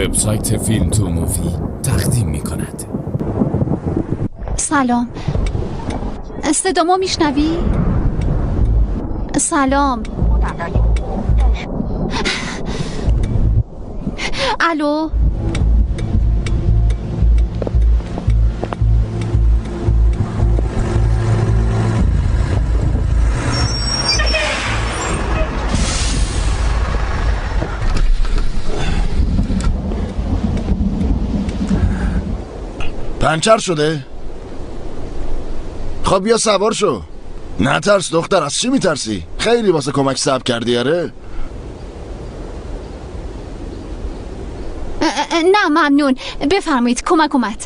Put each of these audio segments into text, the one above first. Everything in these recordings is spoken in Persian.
وبسایت فیلم تو مووی تقدیم می‌کند. سلام، صدامو میشنوی؟ سلام. الو. پنچر شده؟ خب بیا سوار شو. نترس دختر، از چی میترسی؟ خیلی واسه کمک صبر کردی آره؟ نه ممنون، بفرمایید کمک اومد.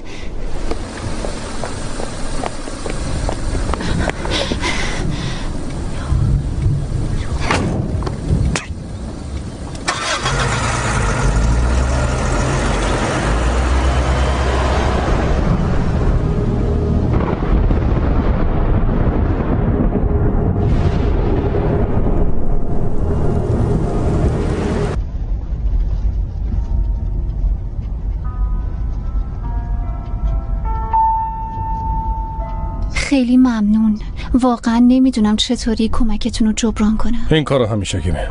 خیلی ممنون. واقعا نمیدونم چطوری کمکتون رو جبران کنم. این کارو همیشه گیره.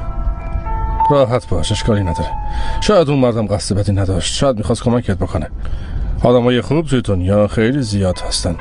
راحت باش، اشکالی نداره. شاید اون مردم قصد بدی نداشت، شاید میخواست کمکت بکنه. آدمای خوب توی دنیا خیلی زیاد هستن.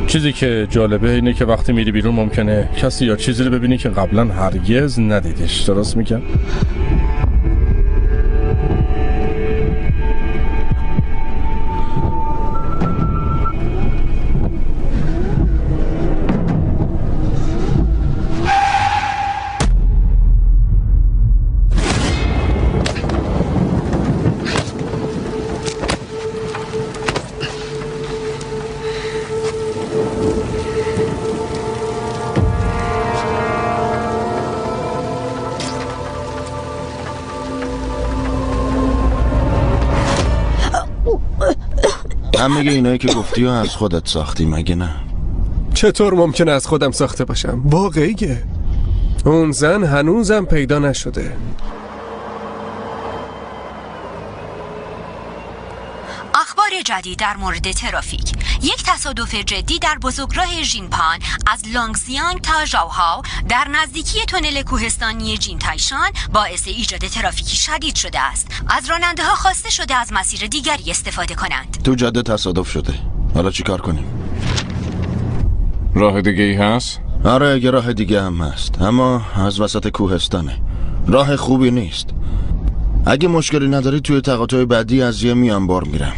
چیزی که جالبه اینه که وقتی میری بیرون ممکنه کسی یا چیزی رو ببینی که قبلا هرگز ندیدیش. درست میگم؟ هم میگه اینایی که گفتی و از خودت ساختی مگه نه؟ چطور ممکنه از خودم ساخته باشم؟ واقعیه. اون زن هنوزم پیدا نشده. اخبار جدید در مورد ترافیک. یک تصادف جدی در بزرگراه ژینپان از لانگزیانگ تا ژاوهاو در نزدیکی تونل کوهستانی جینتایشان باعث ایجاد ترافیکی شدید شده است. از راننده ها خواسته شده از مسیر دیگری استفاده کنند. تو جاده تصادف شده. حالا چی کار کنیم؟ راه دیگه ای هست؟ آره اگه راه دیگه هم هست، اما از وسط کوهستانه. راه خوبی نیست. اگه مشکلی نداری توی تقاطع بعدی از یه میانبار میرم.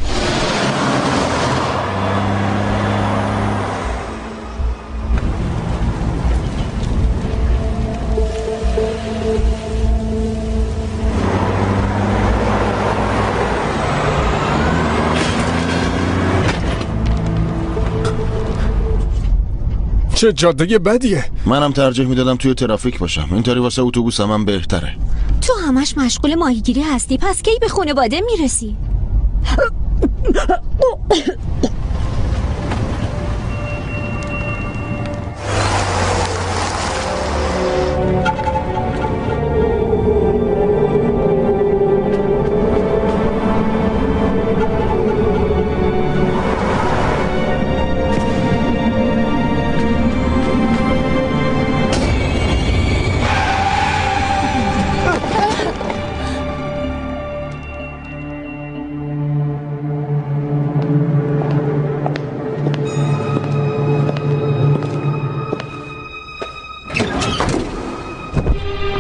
چه جاده بدیه. منم ترجیح میدادم توی ترافیک باشم. اینطوری واسه اتوبوسم هم بهتره. تو همش مشغول ماهیگیری هستی، پس کی به خانواده میرسی؟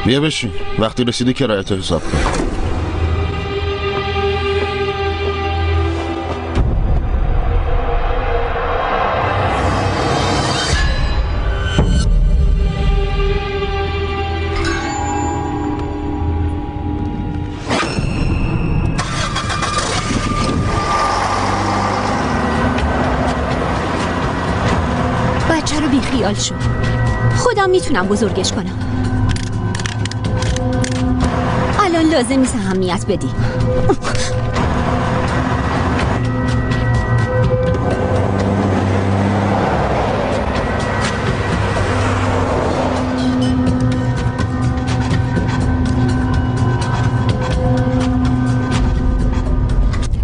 بیا بشین، وقتی رسیدی کرایت حساب کن. خوشحال شو. خودم میتونم بزرگش کنم. الان لازم نیست اهمیت بدی.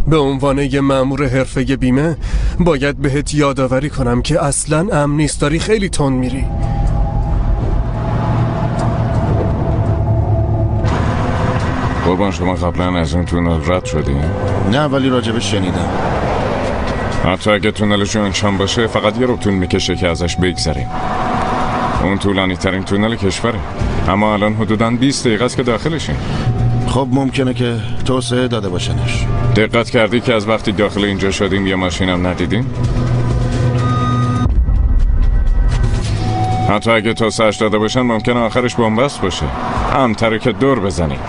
به عنوان یه مأمور حرفه بیمه باید بهت یادآوری کنم که اصلاً امن نیست، داری خیلی تند میری. قربان شما قبلا از اون تونل رد شدیم؟ نه ولی راجبش شنیدم. حتی اگه تونلش انشان باشه فقط یه رو طول میکشه که ازش بگذریم. اون طولانی ترین تونل کشوره، اما الان حدوداً 20 دقیقه است که داخلشیم. خب ممکنه که توسعه داده باشنش. دقت کردی که از وقتی داخل اینجا شدیم یه ماشینم ندیدیم؟ حتی اگه توسعه‌اش داده باشن ممکنه آخرش بنبست باشه. امتره که دور بزنیم.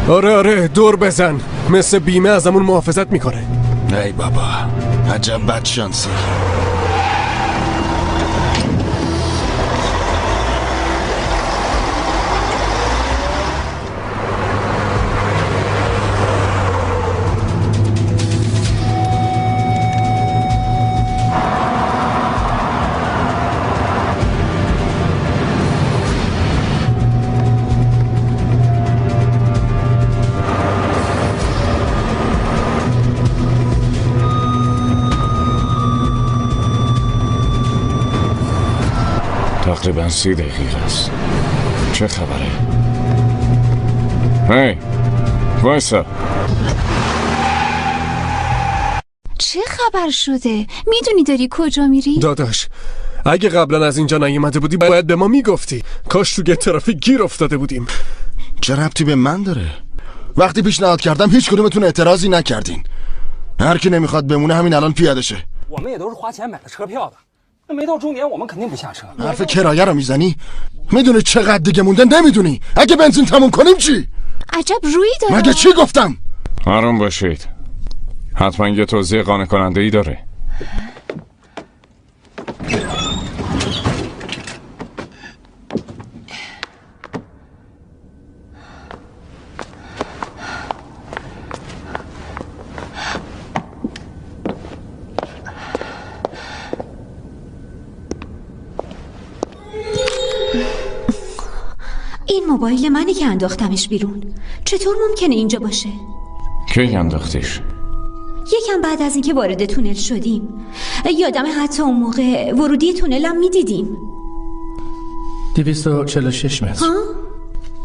آره دور بزن، مثل بیمه ازمون محافظت میکنه. ای بابا عجب بدشانسی. تقریبا 30 دقیقه است. چه خبره؟ هی وایسا. چه خبر شده؟ میدونی داری کجا میری؟ داداش اگه قبلا از اینجا نیومده بودی باید به ما میگفتی. کاش توی ترافیک گیر افتاده بودیم. چه ربطی به من داره؟ وقتی پیشنهاد کردم هیچ کدومتون اعتراضی نکردین. هر کی نمیخواد بمونه همین الان پیاده شه. 我们也都是花钱买的车票的，那没到终点我们肯定不下车。 حرف کرایه رو میزنی؟ میدونی چقدر دیگه مونده؟ نمیدونی؟ اگه بنزین تموم کنیم چی؟ عجب رویی داره. مگه چی گفتم؟ آروم باشید. حتما یه توضیح قانع کننده ای داره. این موبایل منه که انداختمش بیرون. چطور ممکنه اینجا باشه؟ کی انداختیش؟ یکم بعد از اینکه وارد تونل شدیم. یادم حتی اون موقع ورودی تونلم میدیدیم. 246 متر.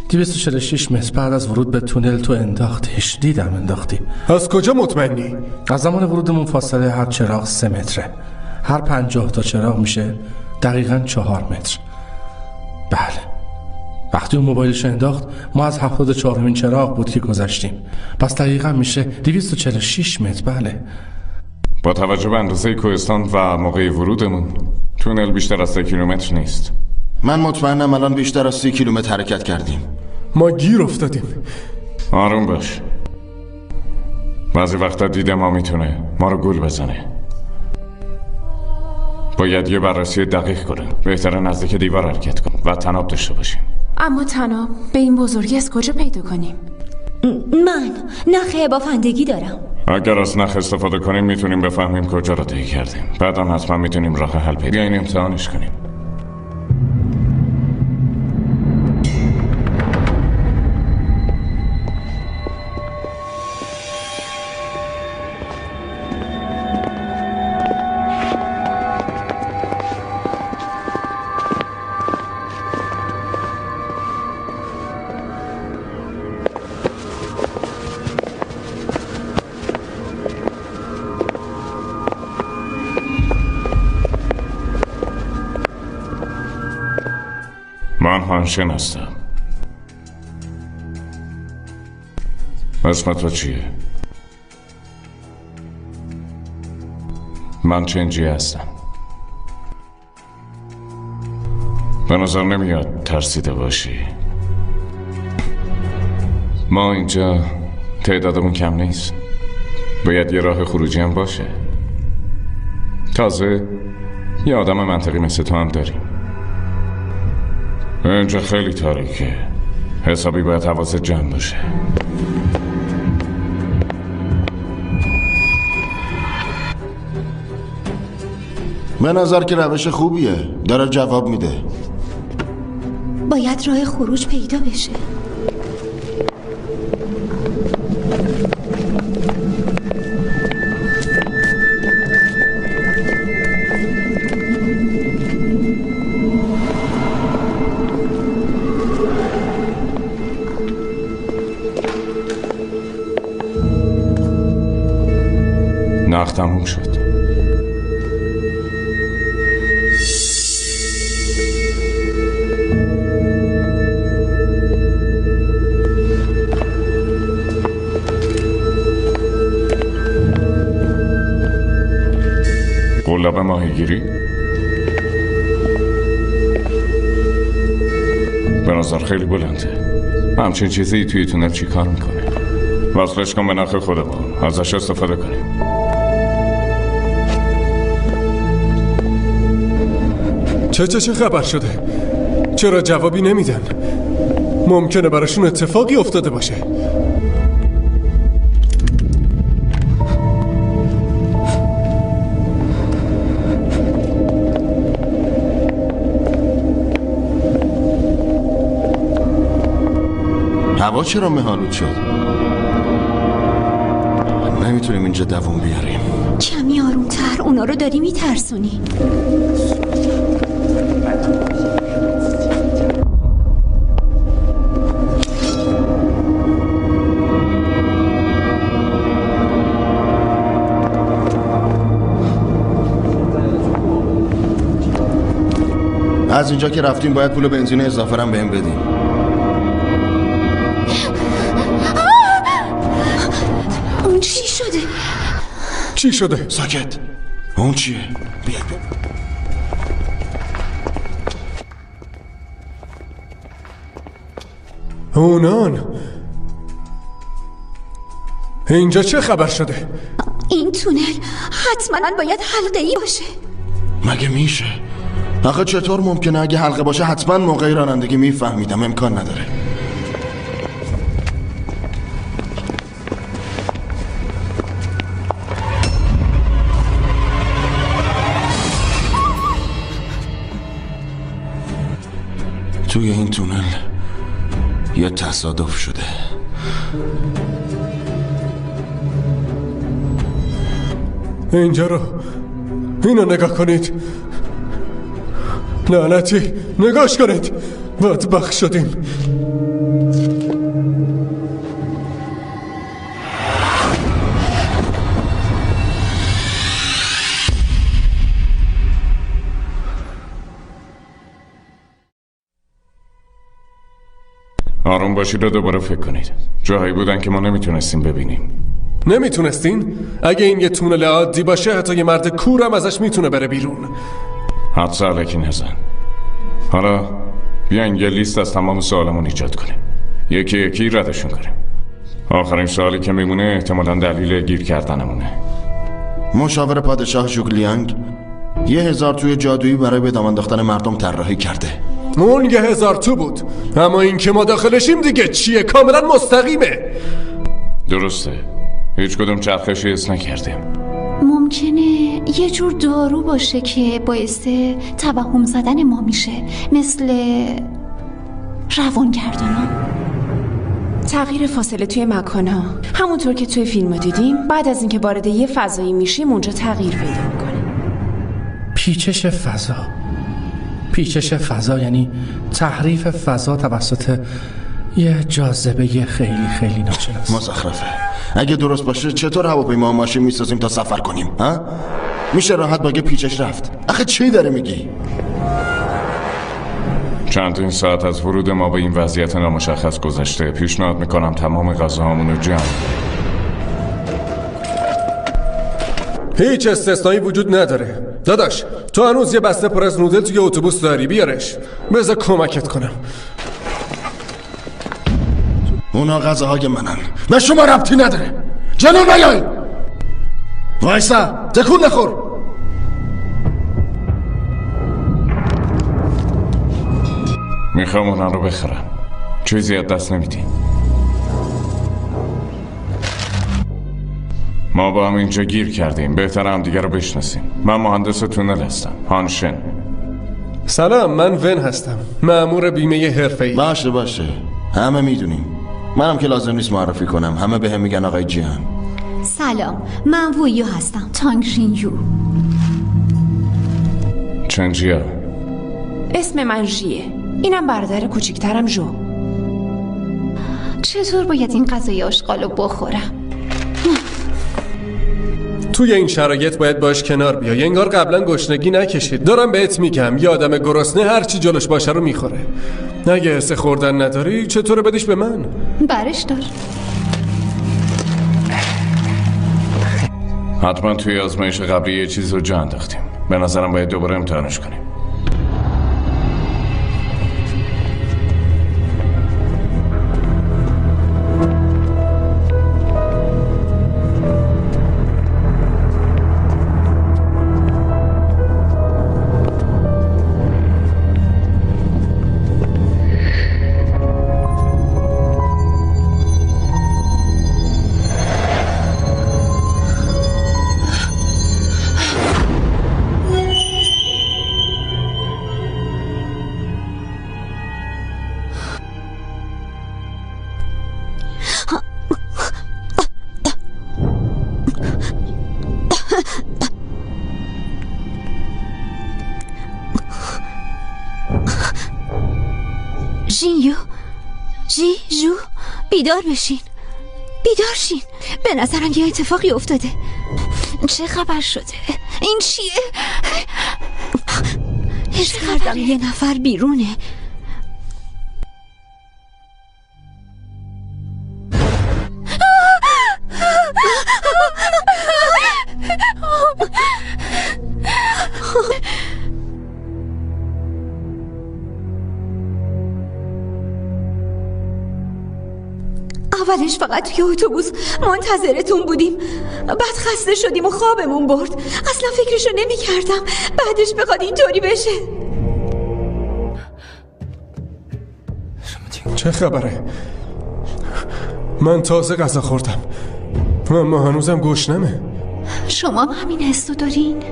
246 متر بعد از ورود به تونل تو انداختیش. دیدم انداختی. از کجا مطمئنی؟ از زمان ورودمون فاصله هر چراغ 3 متره. هر 50 تا چراغ میشه دقیقاً 4 متر. بله. وقتی اون موبایلش انداخت ما از 74مین چراغ بود که گذشتیم. پس دقیقاً میشه 246 متر. بله. با توجه به اندازه کوهستان و موقع ورودمون تونل بیشتر از 3 کیلومتر نیست. من مطمئنم الان بیشتر از 30 کیلومتر حرکت کردیم. ما گیر افتادیم. آروم باش. بعضی وقتا دیده ما میتونه ما رو گول بزنه. باید یه بررسی دقیق کنیم. بهتره نزدیک دیوار حرکت کنیم و تناب داشته باشیم. اما تناب به این بزرگی از کجا پیدا کنیم؟ من نخ بافندگی دارم. اگر از نخ استفاده کنیم میتونیم بفهمیم کجا رو طی کردیم. بعدم حتما میتونیم راه حل پیدا کنیم. امتحانش کنیم. من هانشن هستم. اسم تو چیه؟ من چنجی هستم. به نظر نمیاد ترسیده باشی. ما اینجا تعدادمون کم نیست. باید یه راه خروجی هم باشه. تازه یه آدم منطقی مثل تو هم داریم. اینجا خیلی تاریکه. حسابی باید حواست جمع باشه. به نظر که روش خوبیه. داره جواب میده. باید راه خروج پیدا بشه. نقد تموم شد. قلاب ماهیگیری؟ به نظر خیلی بلنده. همچین چیزی توی تونل چی کار میکنه؟ وصلش کن به نخ خودمون، ازش استفاده کنیم. چه خبر شده؟ چرا جوابی نمیدن؟ ممکنه براشون اتفاقی افتاده باشه. هوا چرا مه‌آلود شد؟ نمیتونیم اینجا دووم بیاریم. کمی آرومتر، اونا رو داری میترسونی. از اینجا که رفتیم باید پول بنزین اضافه هم بهم بدیم. اون چی شده؟ چی شده؟ ساکت. اون چیه؟ بیا. اونان اینجا چه خبر شده؟ این تونل حتما باید حلقه‌ای باشه. مگه میشه؟ آخه چطور ممکنه؟ اگه حلقه باشه حتما موقعی رانندگی میفهمیدم. امکان نداره. توی این تونل یه تصادف شده. اینجا رو اینو نگاه کنید. لعنتی نگاش کنید. بدبخت شدیم. آروم باشید و دوباره فکر کنید. جاهایی بودن که ما نمیتونستیم ببینیم. نمیتونستین؟ اگه این یه تونل عادی باشه حتی یه مرد کورم ازش میتونه بره بیرون. حدس علکی نزن. حالا بیاین یه لیست از تمام سوالمون ایجاد کنیم. یکی یکی ردشون کنیم. آخرین سوالی که میمونه احتمالاً دلیل گیر کردنمونه. مشاور پادشاه ژوگلیانگ 1000 توی جادویی برای به دام انداختن مردم طراحی کرده. اون 1000 تو بود. اما این که ما داخلشیم دیگه چیه؟ کاملا مستقیمه. درسته. هیچ کدوم چرخشی حس نکردیم. ممکنه یه جور دارو باشه که باعث توهم زدن ما میشه، مثل روانگردانا. تغییر فاصله توی مکان‌ها، همونطور که توی فیلم‌ها دیدیم. بعد از اینکه وارد یه فضایی میشیم اونجا تغییر پیدا میکنه. پیچش فضا. پیچش فضا یعنی تحریف فضا توسط یه جاذبه خیلی خیلی ناشناس. مزخرفه. اگه درست باشه چطور هواپیما و ماشین میسازیم تا سفر کنیم؟ ها؟ میشه راحت باگه پیچش رفت. آخه چی داره میگی؟ چندین ساعت از ورود ما به این وضعیت نامشخص گذشته. پیشنهاد میکنم تمام غذاهامون رو جمع. هیچ استثنایی وجود نداره. داداش تو هنوز یه بسته پر از نودل توی اتوبوس داری، بیارش. بذار کمکت کنم. اونا غذاهای منن، به شما ربطی نداره. جلو نیای. وایسا، تکون نخور. میخوام اونا رو بخرم. چیزی از دست نمیدی. ما با هم اینجا گیر کردیم، بهتر هم دیگه رو بشناسیم. من مهندس تونل هستم، هانشن. سلام، من ون هستم، مأمور بیمه حرفه‌ای. باشه همه میدونیم. منم که لازم نیست معرفی کنم، همه به هم میگن آقای جیان. سلام، من وویو هستم، تانگ ژین یو. چنجیا. اسم من ژیه. اینم برادر کوچیکترم جو. چطور باید این غذای آشغالو بخورم؟ توی این شرایط باید باش کنار بیای. انگار قبلا گشنگی نکشید. دارم بهت میگم یه آدم گرسنه هرچی جلوش باشه رو میخوره. اگه حس خوردن نداری چطوره بدیش به من؟ برش دار. حتما توی آزمایش قبلی یه چیز رو جا انداختیم. به نظرم باید دوباره امتحانش کنیم. جو بیدار بشین، بیدار شین. به نظرم یه اتفاقی افتاده. چه خبر شده؟ این چیه؟ حس کردم یه نفر بیرونه. اولش فقط توی اتوبوس منتظرتون بودیم، بعد خسته شدیم و خوابمون برد. اصلا فکرشو نمی کردم بعدش بخواد اینطوری بشه. چه خبره؟ من تازه غذا خوردم، اما هنوزم گشنمه. شما هم همین حسو دارین؟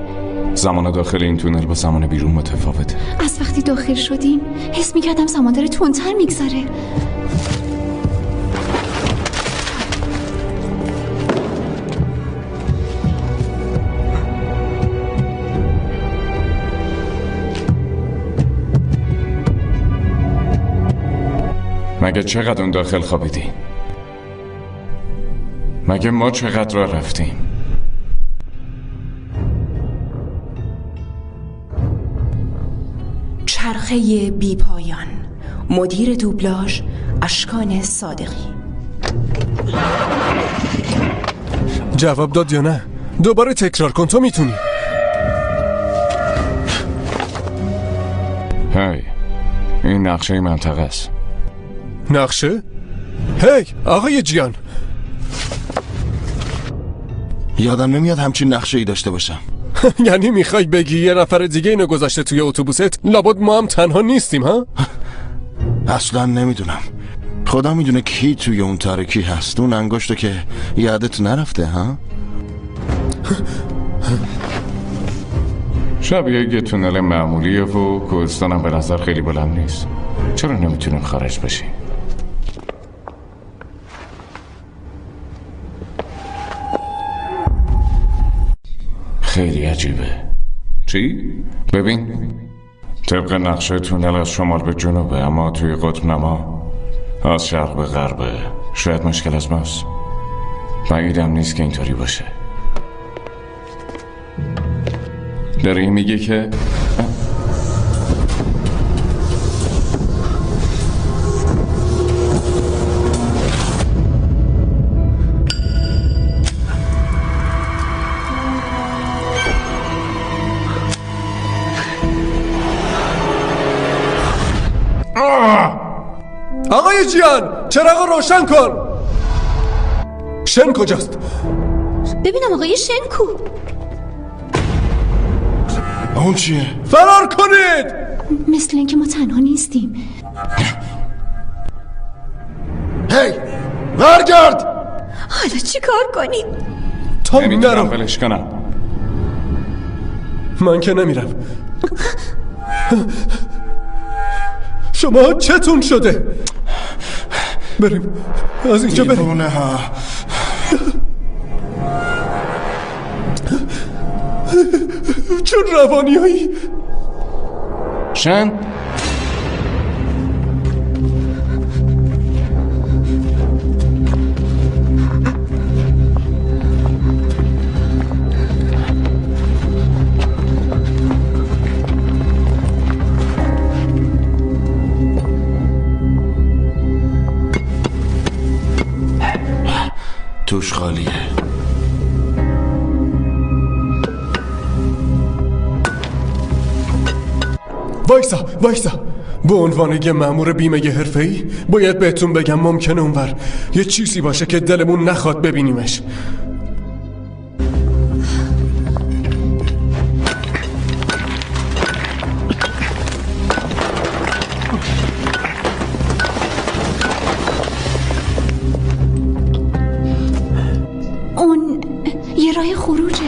زمان داخل این تونل با زمان بیرون متفاوته. از وقتی داخل شدیم حس میکردم زمان داره تندتر میگذره. مگه چقدر اون داخل خوابیدی؟ مگه ما چقدر را رفتیم؟ چرخه بی پایان. مدیر دوبلاژ اشکان صادقی. جواب داد یا نه؟ دوباره تکرار کن، تو میتونی. هی، این نقشه منطقه است. نقشه؟ هی آقای جیان، یادم نمیاد همچین نقشه ای داشته باشم. یعنی میخوای بگی یه نفر دیگه اینو گذاشته توی اتوبوست؟ لابد ما هم تنها نیستیم ها؟ اصلا نمیدونم. خدا میدونه کی توی اون تاریکی هست. اون انگشتو که یادت نرفته ها؟ شبیه یه تونل معمولیه و کوهستانم به نظر خیلی بلند نیست. چرا نمیتونیم خارج بشیم؟ خیلی عجیبه. چی؟ ببین، طبق نقشه تونل از شمال به جنوبه، اما توی قطب نما از شرق به غربه. شاید مشکل از ماست. بعیدم نیست که اینطوری باشه. داری میگه که آقای جیان چراغ روشن کن. شن کجاست؟ ببینم آقای شنکو. اون چیه؟ فرار کنید. مثل اینکه ما تنها نیستیم. هی برگرد. حالا چی کار کنیم؟ تا نمیتونم نرو. ولش کنم. من که نمیرم. شما چتون شده؟ بریم از اینجا بریم. دیوونه ها. چون روانی هایی. شن توش خالیه. وایسا به عنوان یه مأمور بیمه حرفه‌ای باید بهتون بگم ممکنه اونور یه چیزی باشه که دلمون نخواد ببینیمش. اون یه راه خروجه؟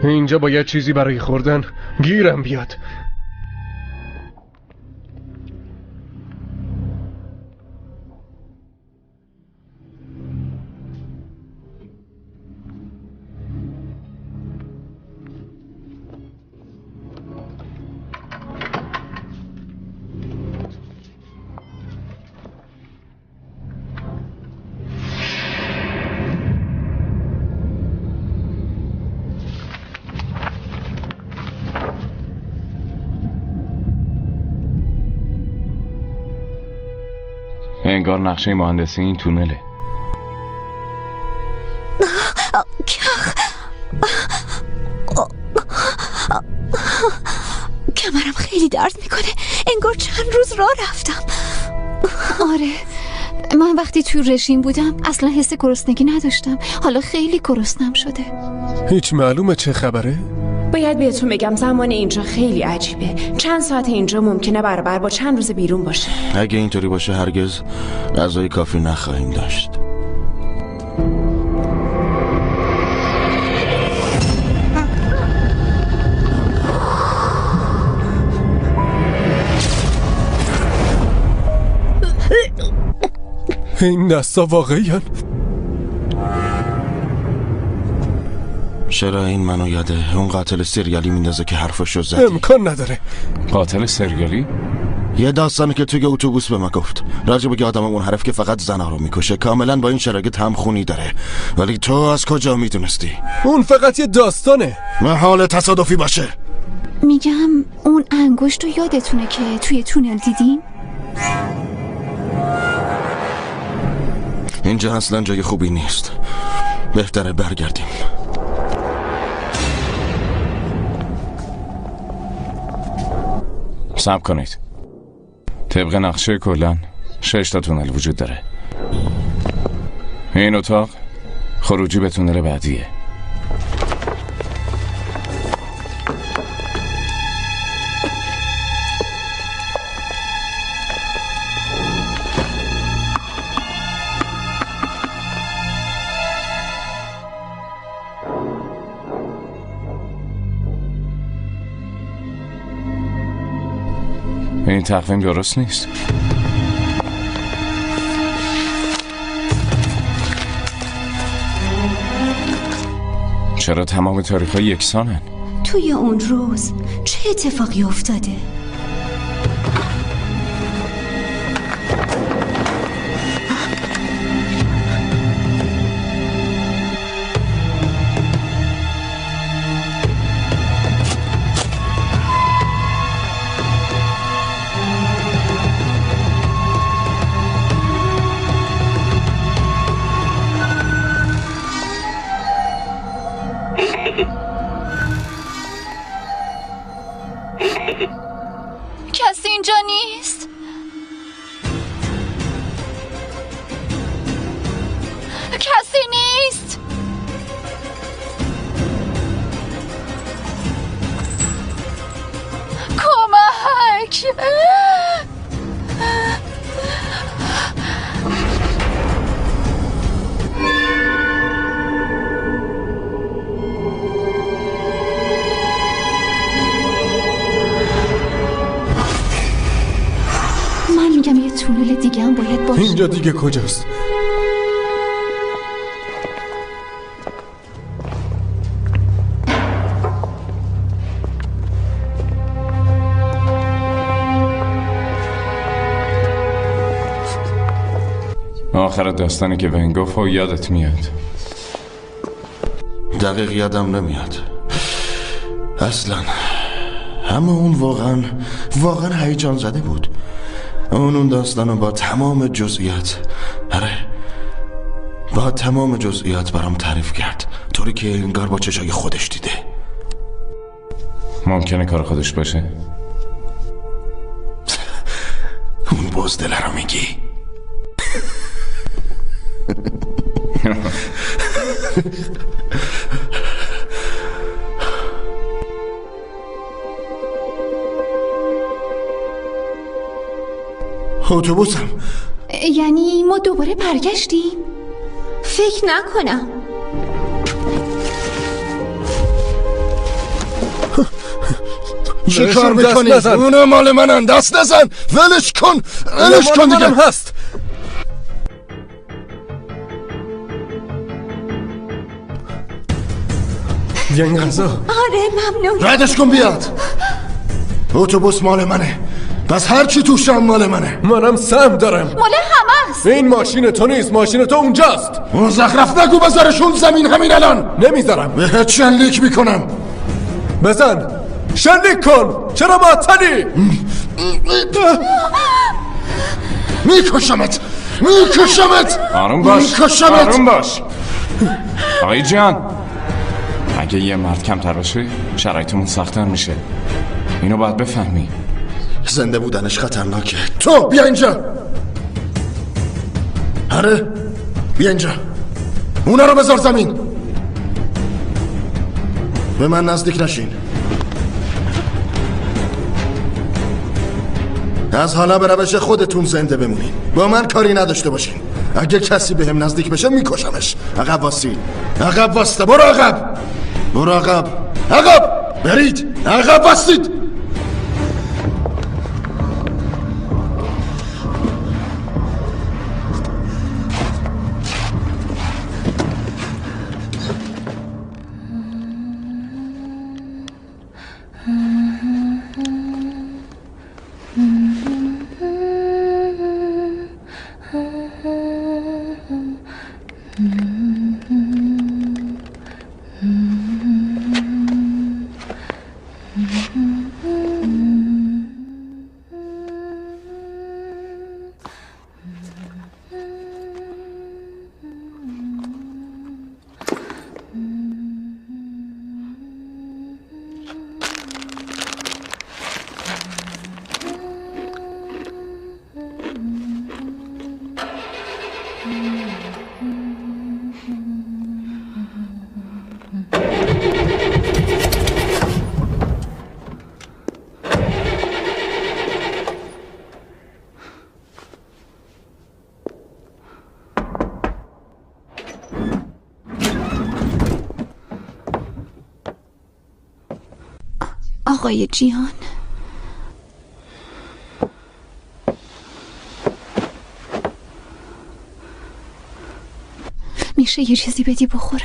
اینجا باید چیزی برای خوردن گیرم بیاد. انگار نقشه مهندسی این تونله. کمرم خیلی درد میکنه. انگار چند روز راه رفتم. آره، من وقتی توی رژیم بودم اصلا حس گرسنگی نداشتم. حالا خیلی گرسنم شده. هیچ معلومه چه خبره؟ باید بهتون بگم زمان اینجا خیلی عجیبه. چند ساعت اینجا ممکنه برابر با چند روز بیرون باشه. اگه اینطوری باشه هرگز غذای کافی نخواهیم داشت. این دستا واقعی‌اند؟ چرا این منو یاده اون قاتل سریالی میندازه که حرفشو زدی؟ امکان نداره. قاتل سریالی؟ یه داستانی که توی اتوبوس به ما گفت راجع به آدم منحرف که فقط زنها رو میکشه. کاملا با این شراگت هم خونی داره. ولی تو از کجا میدونستی؟ اون فقط یه داستانه. محال تصادفی باشه. میگم اون انگشت رو یادتونه که توی تونل دیدیم؟ اینجا اصلا جای خوبی نیست. بهتره برگردیم. صبر کنید. طبق نقشه کلن 6 تا تونل وجود داره. این اتاق خروجی به تونل بعدیه. این تقویم درست نیست. چرا تمام تاریخ‌ها یکسانن؟ توی اون روز چه اتفاقی افتاده؟ نیست. کمک. من میگم یه تونل دیگه هم باید باشه. اینجا دیگه کجاست؟ آخر داستانی که ون گفت و یادت میاد؟ دقیق یادم نمیاد اصلا، اما اون واقعا هیجان زده بود. اون داستانو با تمام جزئیات، با تمام جزئیات برام تعریف کرد، طوری که انگار با چشای خودش دیده. ممکنه کار خودش باشه؟ اون بزدله رو میگی؟ اتوبوسم. یعنی ما دوباره برگشتیم؟ فکر نکنم. چی کار میکنی؟ اونو مال منن، دست نزن. ولش کن دیگه. هست. یه غذا. آره ممنون. ردش کن بیاد. اتوبوس مال منه، پس هر چی توش هم مال منه. منم سهم دارم. مال همه است. این ماشین تو نیست، ماشین تو اونجاست. مزخرف نگو، بذارشون زمین همین الان. نمیذارم. بهت شلیک میکنم. بزن، شلیک کن. چرا معطلی؟ میکشمت. آروم باش. آقای جان، اگه یه مرد کمتر باشه شرایطمون سخت‌تر میشه. اینو باید بفهمی. زنده بودنش خطرناکه. تو بیا اینجا. آره بیا اینجا. اونا رو بذار زمین. به من نزدیک نشین. از حالا به روش خودتون زنده بمونین، با من کاری نداشته باشین. اگه کسی بهم نزدیک بشه میکشمش. عقب واسته. برو عقب. برید. عقب واسید. آقای جیهان، میشه یه چیزی بدی بخورم؟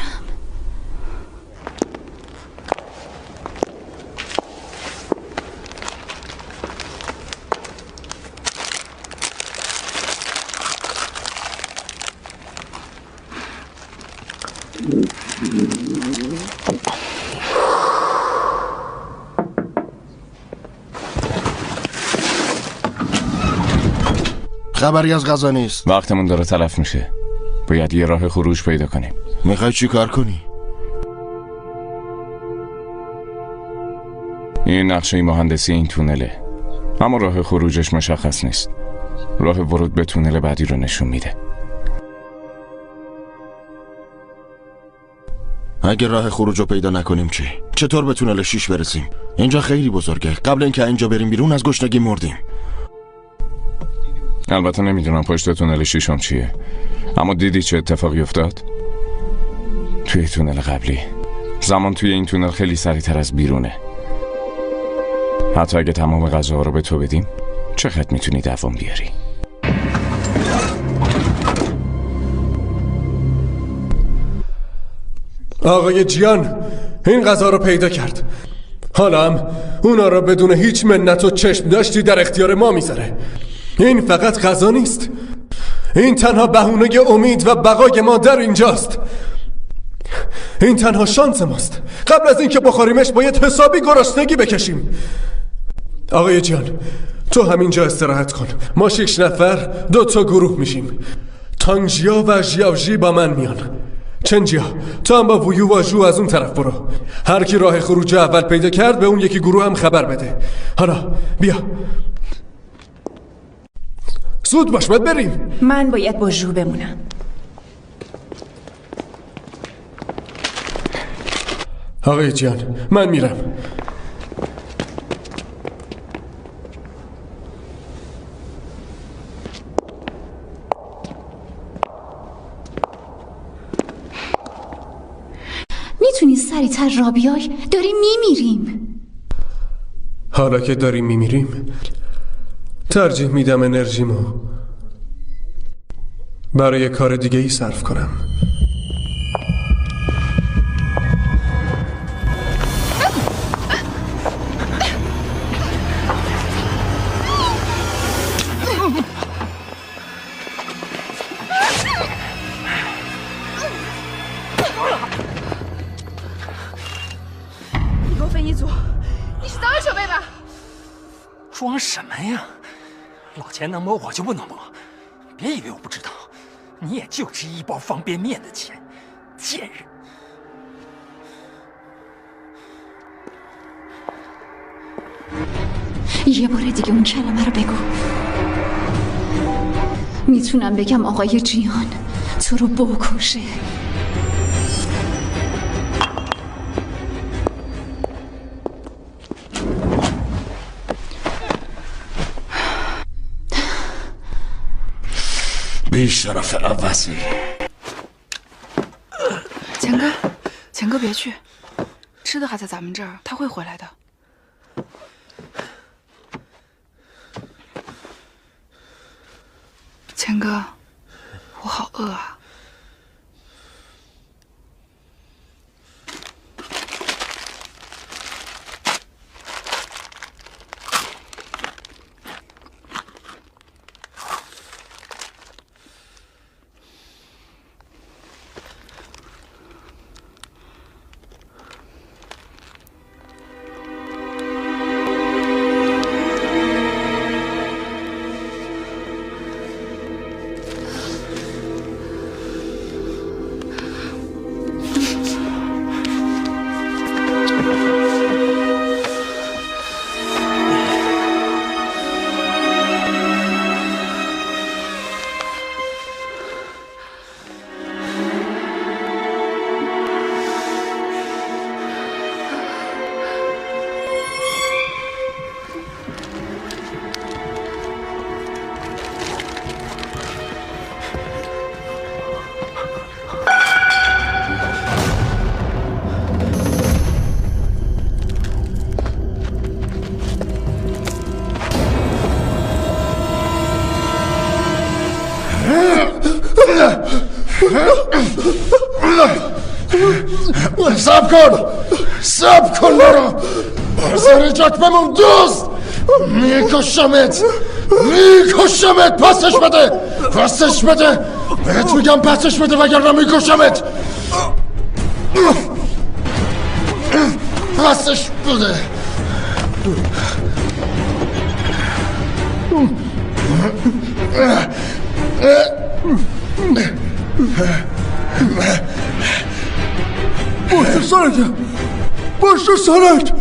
خبری از غذا نیست. وقتمون داره تلف میشه. باید یه راه خروج پیدا کنیم. میخوای چی کار کنی؟ این نقشه مهندسی این تونله، اما راه خروجش مشخص نیست. راه ورود به تونل بعدی رو نشون میده. اگه راه خروج رو پیدا نکنیم چی؟ چطور به تونل 6 برسیم؟ اینجا خیلی بزرگه. قبل اینکه اینجا بریم بیرون از گشنگی مردیم. البته نمیدونم پشت تونل 6 چیه، اما دیدی چه اتفاقی افتاد؟ توی تونل قبلی زمان توی این تونل خیلی سریعتر از بیرونه. حتی اگه تمام غذاها رو به تو بدیم چقدر میتونی دوام بیاری؟ آقای جیان این غذا رو پیدا کرد، حالا هم اونا رو بدون هیچ منت و چشم داشتی در اختیار ما میذاره. این فقط غذا نیست، این تنها بهونه امید و بقای ما در اینجاست. این تنها شانس ماست. قبل از اینکه بخوریمش باید حسابی گرسنگی بکشیم. آقای جان تو همینجا استراحت کن، ما 6 نفر 2 تا گروه میشیم. تانگجیا و ژیاوژی با من میان. چنجیا تو هم با ویو و جو از اون طرف برو. هر کی راه خروج اول پیدا کرد به اون یکی گروه هم خبر بده. حالا بیا زود باش باید بریم. من باید با جو بمونم. آقای جان من میرم. میتونی سریعتر را بیای؟ داریم میمیریم. حالا که داریم میمیریم ترجیح میدم انرژیمو برای کار دیگه ای صرف کنم.装什么呀？老钱能摸我就不能摸，别以为我不知道，你也就值1包方便面的钱，贱人！ یه بار دیگه اون کلمه رو بگو. میتونم بگم آقای جیان تو رو بکشه. بی شرف عوضی. 钱哥别去，吃的还在咱们这儿，他会回来的。钱哥，我好饿啊。سب کن برو بازار جات بمون دوست. میکشمت پسش بده بهت میگم پسش بده وگرنه میکشمت. پسش بده. باشه سرت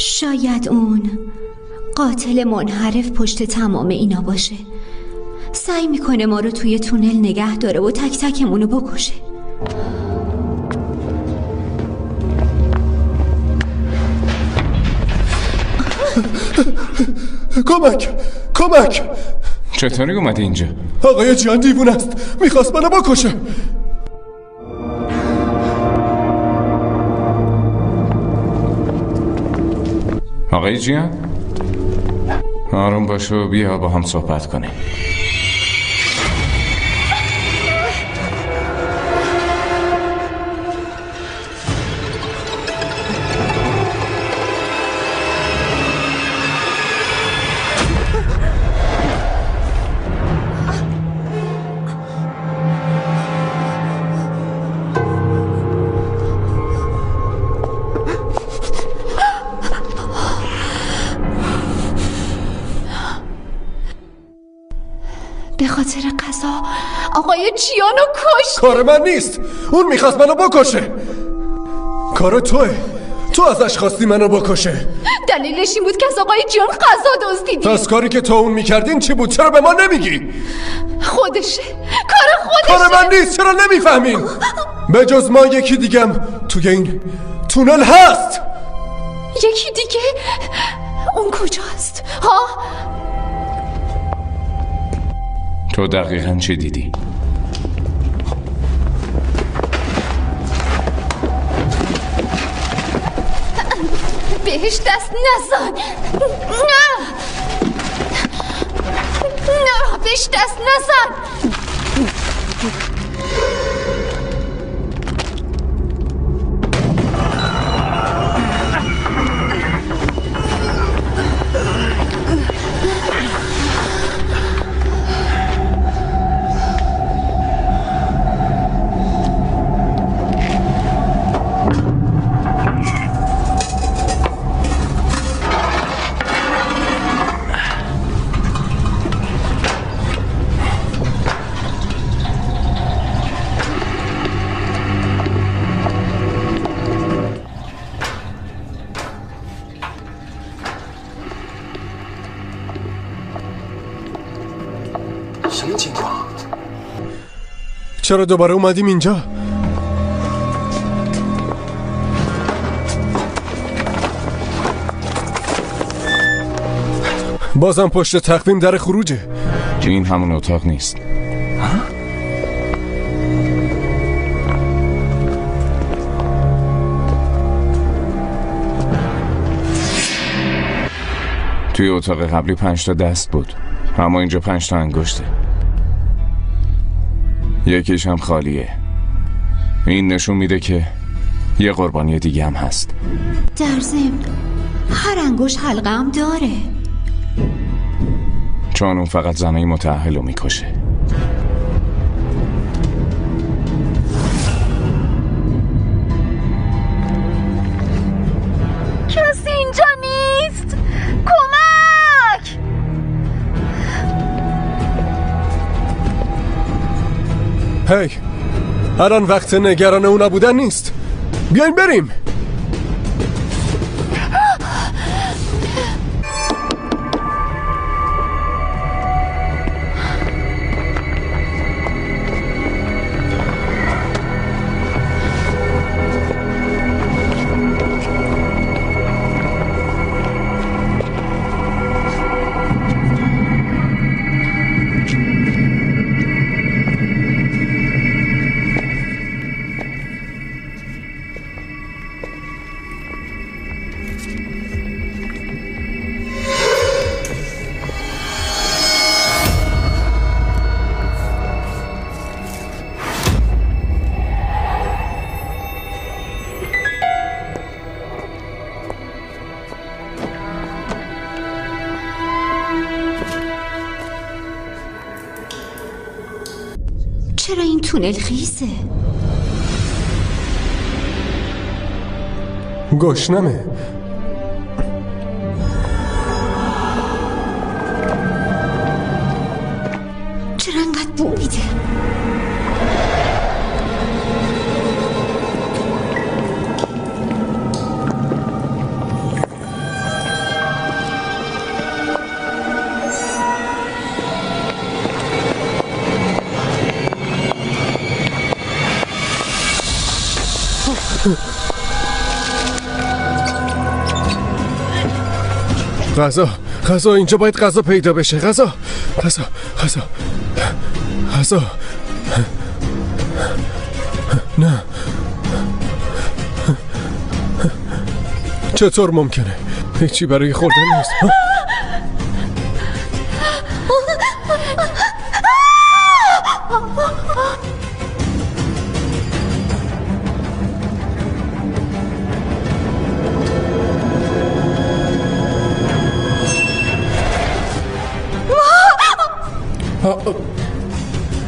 شاید اون قاتل منحرف پشت تمام اینا باشه. سعی میکنه ما رو توی تونل نگه داره و تک تکمونو بکشه. کمک چطوری اومدی اینجا؟ آقای جیان دیوونه است، میخواست منو بکشه. آقای جیان؟ آروم باش و بیا با هم صحبت کنیم. به خاطر قضا آقای جیانو کشت. کار من نیست، اون میخواست منو بکشه. کار توه، تو ازش خواستی منو بکشه. دلیلش این بود که از آقای جیان قضا دزدیدی. پس کاری که تو اون میکردین چی بود؟ چرا به ما نمیگی؟ خودشه، کار خودشه. کار من نیست، چرا نمیفهمین؟ به جز ما یکی دیگم توی این تونل هست. یکی دیگه؟ اون کجاست؟ ها؟ تو دقیقاً چی دیدی؟ بهش دست نزن. نه بهش دست نزن. چرا دوباره اومدیم اینجا؟ بازم پشت تقویم در خروجه. این همون اتاق نیست. توی اتاق قبلی 5 تا دست بود، اما اینجا 5 تا انگشته. یکیش هم خالیه. این نشون میده که یه قربانی دیگه هم هست. در ضمن هر انگشت حلقه هم داره. چون اون فقط زنای متأهل رو میکشه. کسی اینجا نیست. کمک! هی، الان وقت نگران اونا بودن نیست. بیاین بریم. چرا این تونل خیسه؟ گشنمه. چرا انقدر بو میده؟ غذا اینجا باید غذا پیدا بشه. غذا نه چطور ممکنه؟ هیچی برای خوردن نیست.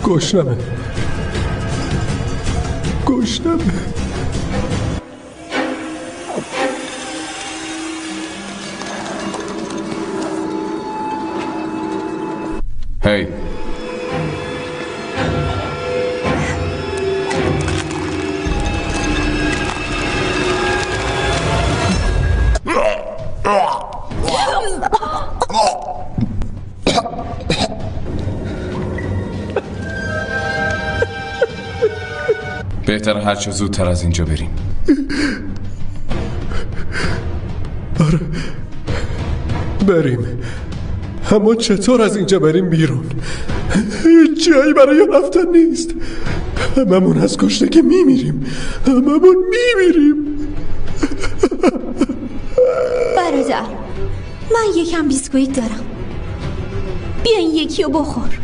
گشنمه. هی بهتر هر چه زودتر از اینجا بریم. آره بریم، اما چطور از اینجا بریم بیرون؟ هیچ جایی برای رفتن نیست. هممون از گشنگی میمیریم. برادر، من یکم بیسکویت دارم، بیا این یکی رو بخور.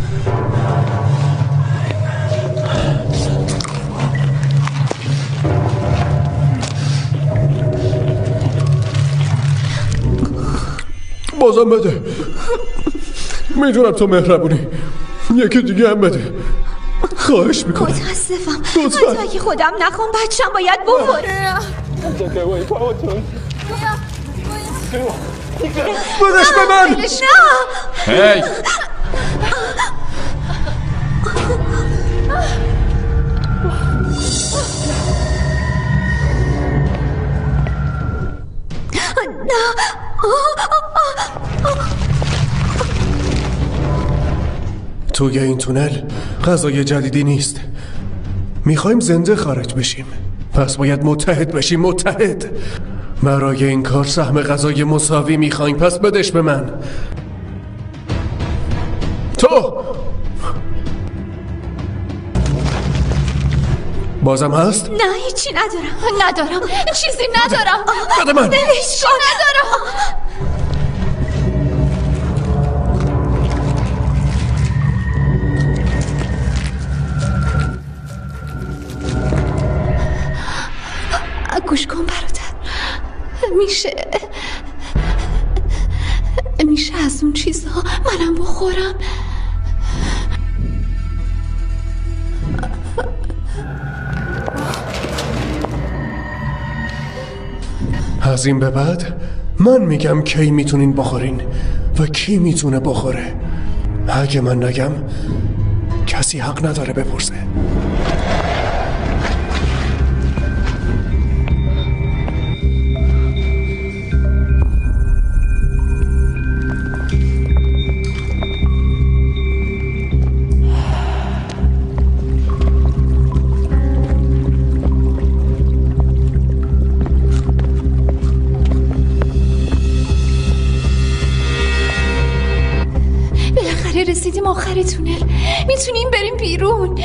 بازم بده. میدونم تو مهربونی، یکی دیگه هم بده. خواهش میکنم. متاسفم، حتی اگه خودم نخوام بچم باید بخوره. بدش به من. هی توی این تونل غذای جدیدی نیست. میخوایم زنده خارج بشیم، پس باید متحد بشیم. متحد. برای این کار سهم غذای مساوی میخوایم، پس بدش به من. تو بازم هست؟ نه هیچی ندارم. چیزی ندارم. بده من. هیچی ندارم. گوش کن برادر، میشه از اون چیزها منم بخورم؟ از این به بعد من میگم کی میتونین بخورین و کی میتونه بخوره. اگه من نگم کسی حق نداره بپرسه. رسیدیم آخر تونل، میتونیم بریم بیرون.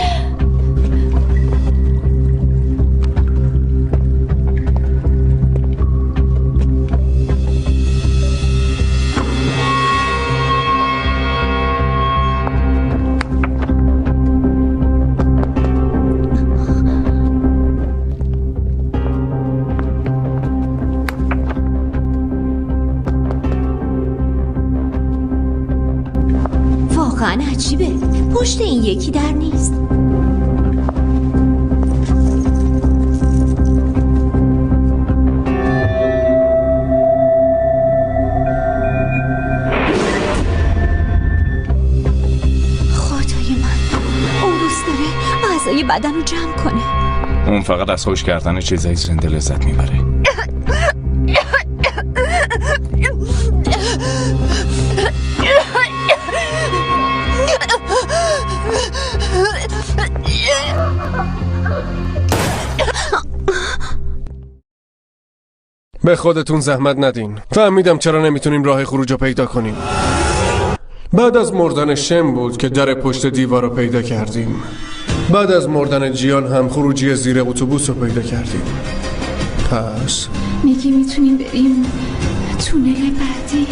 واقعا عجیبه، پشت این یکی در نیست. خدای من، اون دوست داره اعضای بدن رو جمع کنه. اون فقط از خوش کردن چیزای زنده لذت میبره. به خودتون زحمت ندین. فهمیدم چرا نمیتونیم راه خروج رو پیدا کنیم. بعد از مردن شم بود که در پشت دیوار رو پیدا کردیم. بعد از مردن جیان هم خروجی زیر اتوبوس رو پیدا کردیم. پس میگی میتونیم بریم تونل بعدی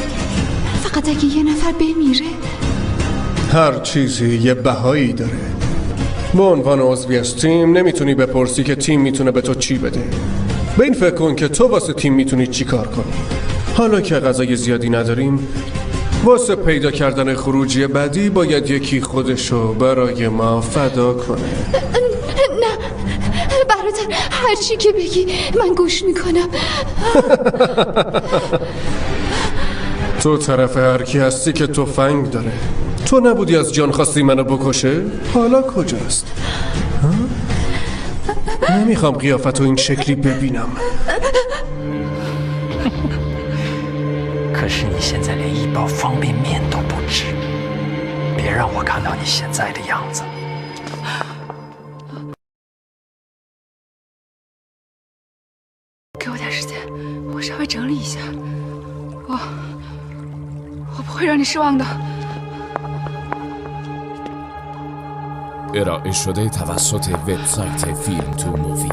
فقط اگه یه نفر بمیره؟ هر چیزی یه بهایی داره. به عنوان عضوی از تیم نمیتونی بپرسی که تیم میتونه به تو چی بده. به این فکر کن که تو واسه تیم میتونی چی کار کنی. حالا که غذای زیادی نداریم، واسه پیدا کردن خروجی بعدی باید یکی خودشو برای ما فدا کنه. نه برادر، هر چی که بگی من گوش میکنم. تو طرف هر کی هستی که تفنگ داره. تو نبودی از جان خواستی منو بکشه؟ حالا کجاست؟ نمیخوام قیافتو این شکلی ببینم. 可是你现在连一包方便面都不止，别让我看到你现在的样子。给我点时间，我稍微整理一下。我不会让你失望的。 ارائه شده توسط وبسایت فیلم تو مووی.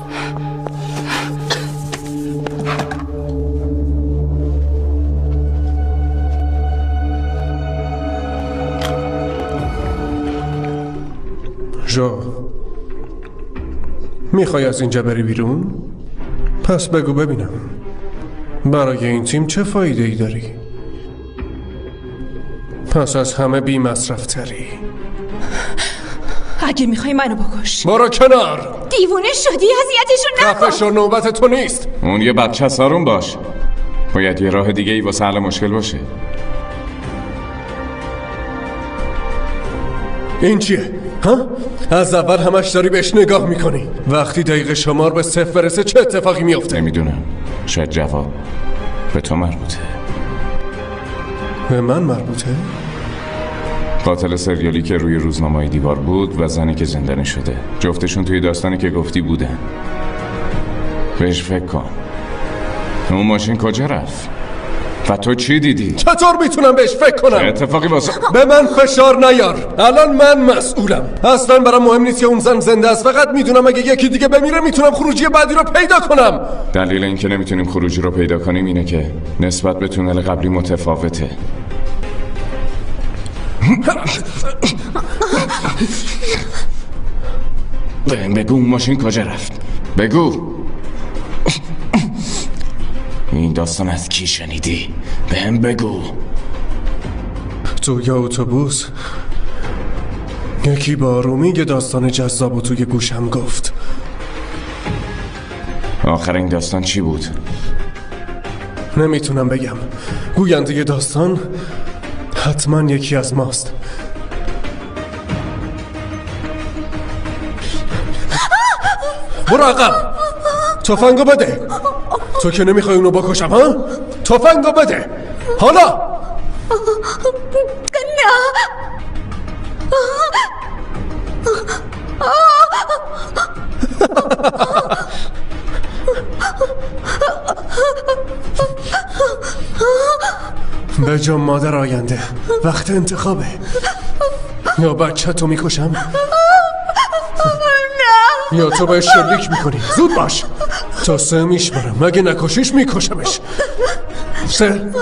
جو، میخوای از اینجا بری بیرون؟ پس بگو ببینم برای این تیم چه فایده ای داری؟ پس از همه بی مصرف تری. اگه میخوای منو بکش برو کنار. دیوونه شدی؟ اذیتشون نکن. خفه شو، نوبت تو نیست. اون یه بچه سارون باش. باید یه راه دیگه ای واسه حل مشکل باشه. این چیه؟ ها؟ از اول همش داری بهش نگاه میکنی. وقتی دقیقه شمار به 0 برسه چه اتفاقی میفته؟ نمیدونم. شاید جواب به تو مربوطه. به من مربوطه؟ قاتل سریالی که روی روزنامه دیوار بود و زنی که زندانی شده، جفتشون توی داستانی که گفتی بودن. بهش فکر کن. اون ماشین کجا رفت؟ و تو چی دیدی؟ چطور میتونم بهش فکر کنم؟ اتفاقی واسه به من فشار نیار. الان من مسئولم. اصلا برام مهم نیست که اون زن زنده است. فقط میدونم اگه یکی دیگه بمیره میتونم خروجی بعدی رو پیدا کنم. دلیل اینکه نمیتونیم خروجی رو پیدا کنیم اینه که نسبت به تونل قبلی متفاوته. بگو اون ماشین کجا رفت؟ بگو. این داستان از کی شنیدی؟ بهم بگو. توی اتوبوس یکی با آرومی یه داستان جذاب و توی گوشم گفت. آخر این داستان چی بود؟ نمیتونم بگم. گوینده داستان حتما یکی از ماست. برو عقب. تفنگو بده. تو که نمیخوای اونو بکشم ها؟ تفنگو بده حالا. به جا مادر آینده، وقت انتخابه. یا بچه تو میکشم یا تو بهش شلیک میکنی. زود باش. تا 3 میشمارم. اگه نکشیش میکشمش. 3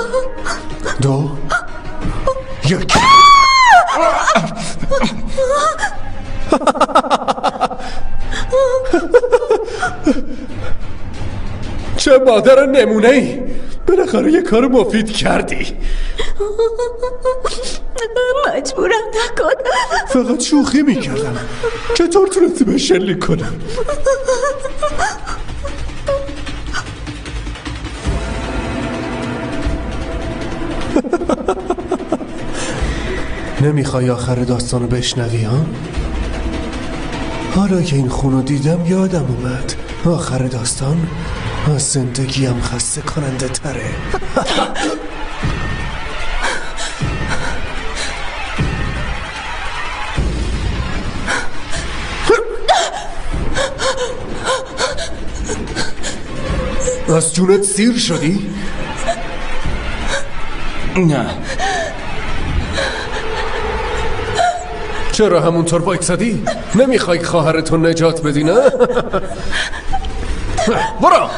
2 1. چه مادر نمونه ای. بالاخره یه کار مفید کردی. مجبورم نکن. فقط شوخی میکردم. چطور تونستی به شلیک کنم؟ نمیخوای آخر داستانو بشنوی ها؟ حالا که این خونو دیدم یادم اومد آخر داستان از زندگیم خسته کننده تره. از جونت سیر شدی؟ نه. چرا همونطور وایسادی؟ نمیخوای خواهرتو نجات بدی نه؟ برو.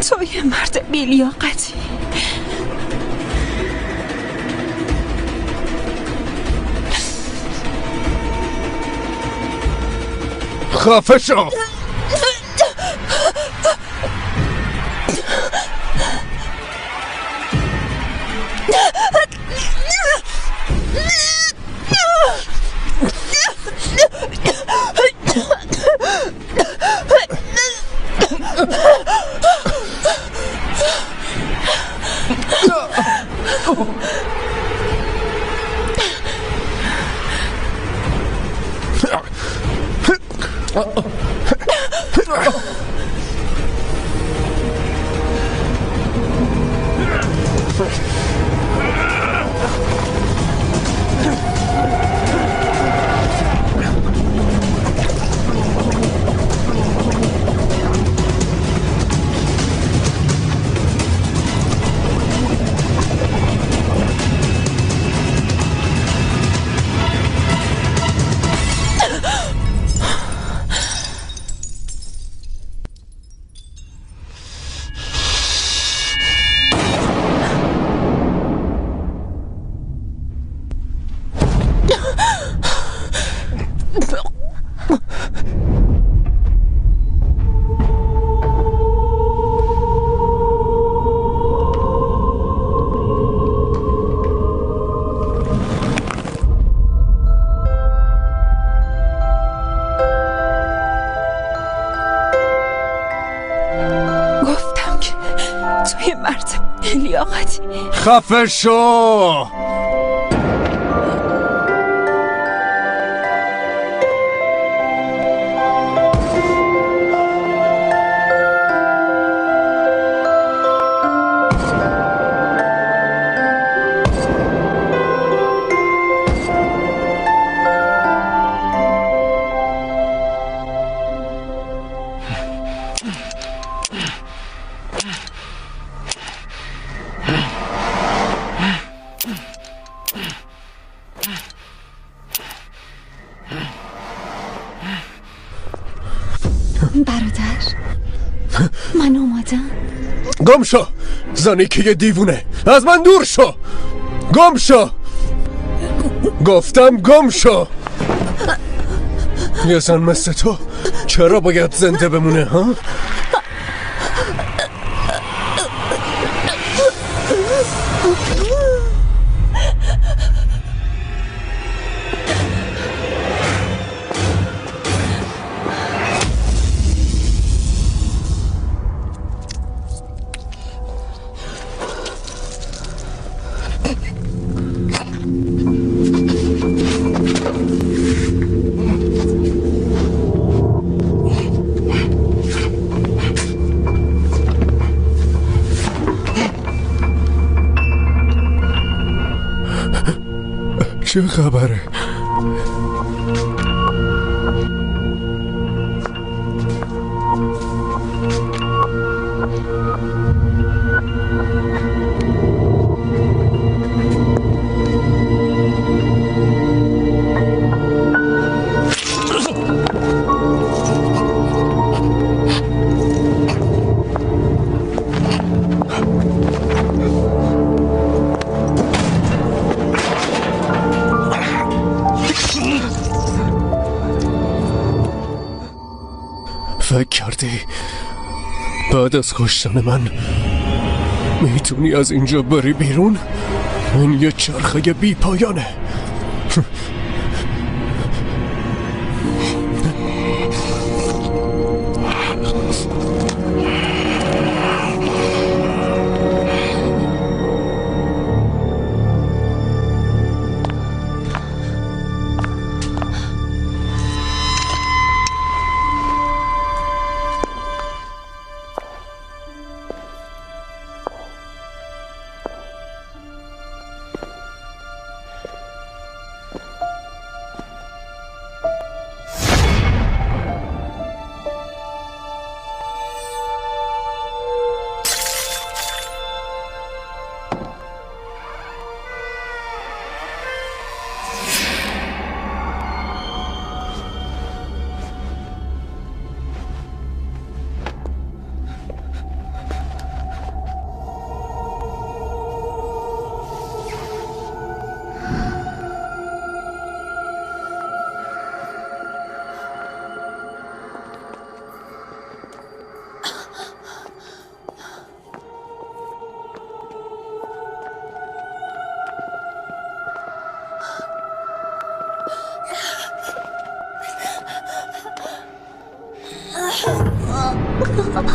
تو یه مرد بی‌لیاقتی. خفه شو. خفه شو. برادر من اومدم. گم شو زنی که یه دیوونه. از من دور شو. گم شو. گفتم گم شو. یه زن مثل تو چرا باید زنده بمونه ها؟ چه خبره؟ فکر کردی بعد از کشتن من میتونی از اینجا بری بیرون؟ این یه چرخه بی پایانه.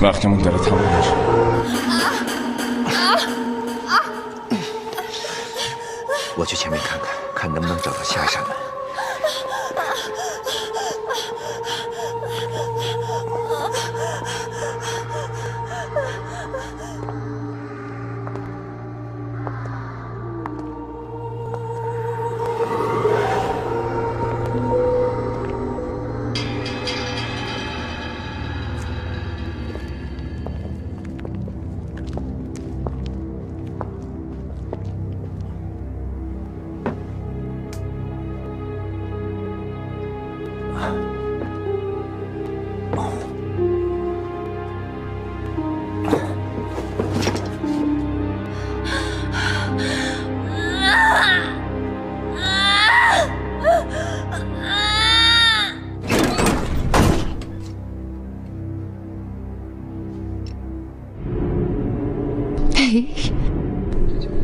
وقتمون داره تموم میشه.我去前面看看，看能不能找到下一扇门。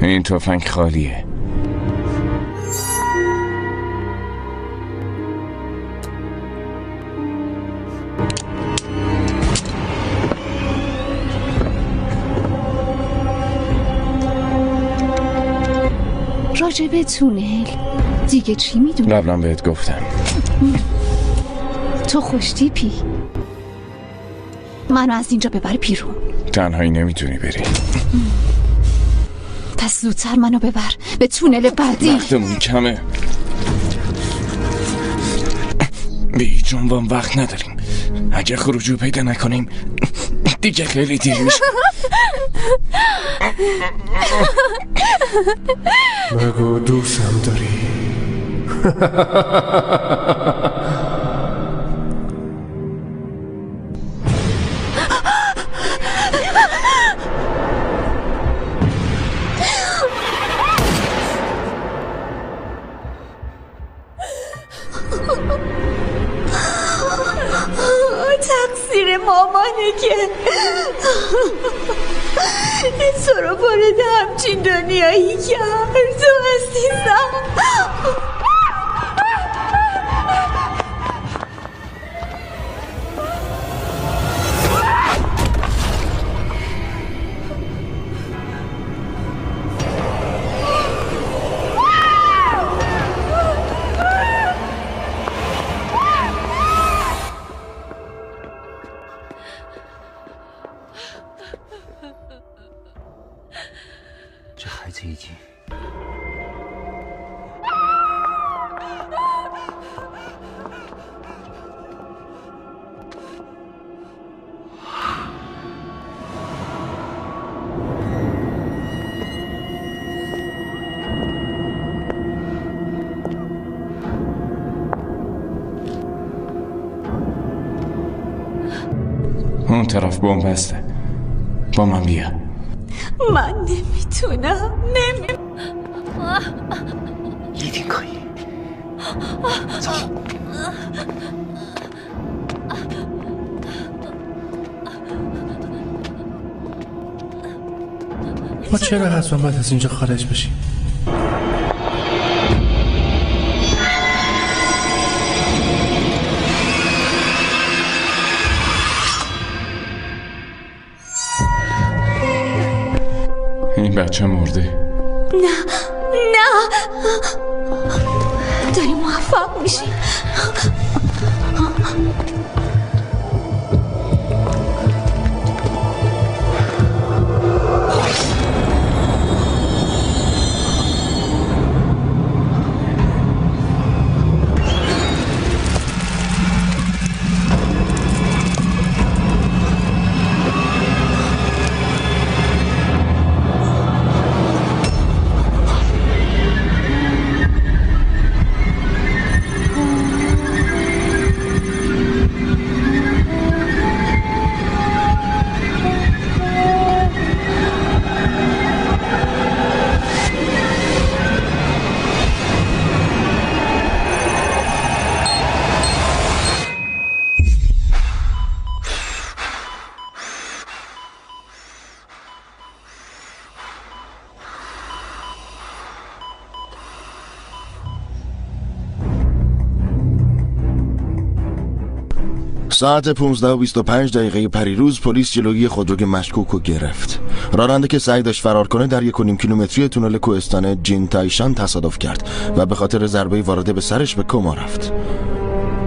این تفنگ خالیه. راجب تونل دیگه چی میدونی؟ قبلا بهت گفتم. تو خوش تیپی. منو از اینجا ببر بیرون. تنهایی نمیتونی بری. پس زودتر منو ببر به تونل بعدی. وقتمون کمه. به هیچ عنوان وقت نداریم. اگه خروجو پیدا نکنیم دیگه خیلی دیر میشه. بگو دوستم داری. تقصیر مامانه که تو رو وارد همچین دنیایی کرد. تو عزیزم.这孩子已经اون طرف بن‌بسته. با من بیا. من نمیتونم.一定可以。走。ما چرا حتما باید از اینجا خارج بشیم؟ این بچه مرده. نه داریم موفق میشیم. ساعت 15:25 پریروز پلیس جلوی خودروی مشکوک رو گرفت. راننده که سعی داشت فرار کنه در 1.5 کیلومتری تونل کوهستان جین تایشان تصادف کرد و به خاطر ضربه وارده به سرش به کما رفت.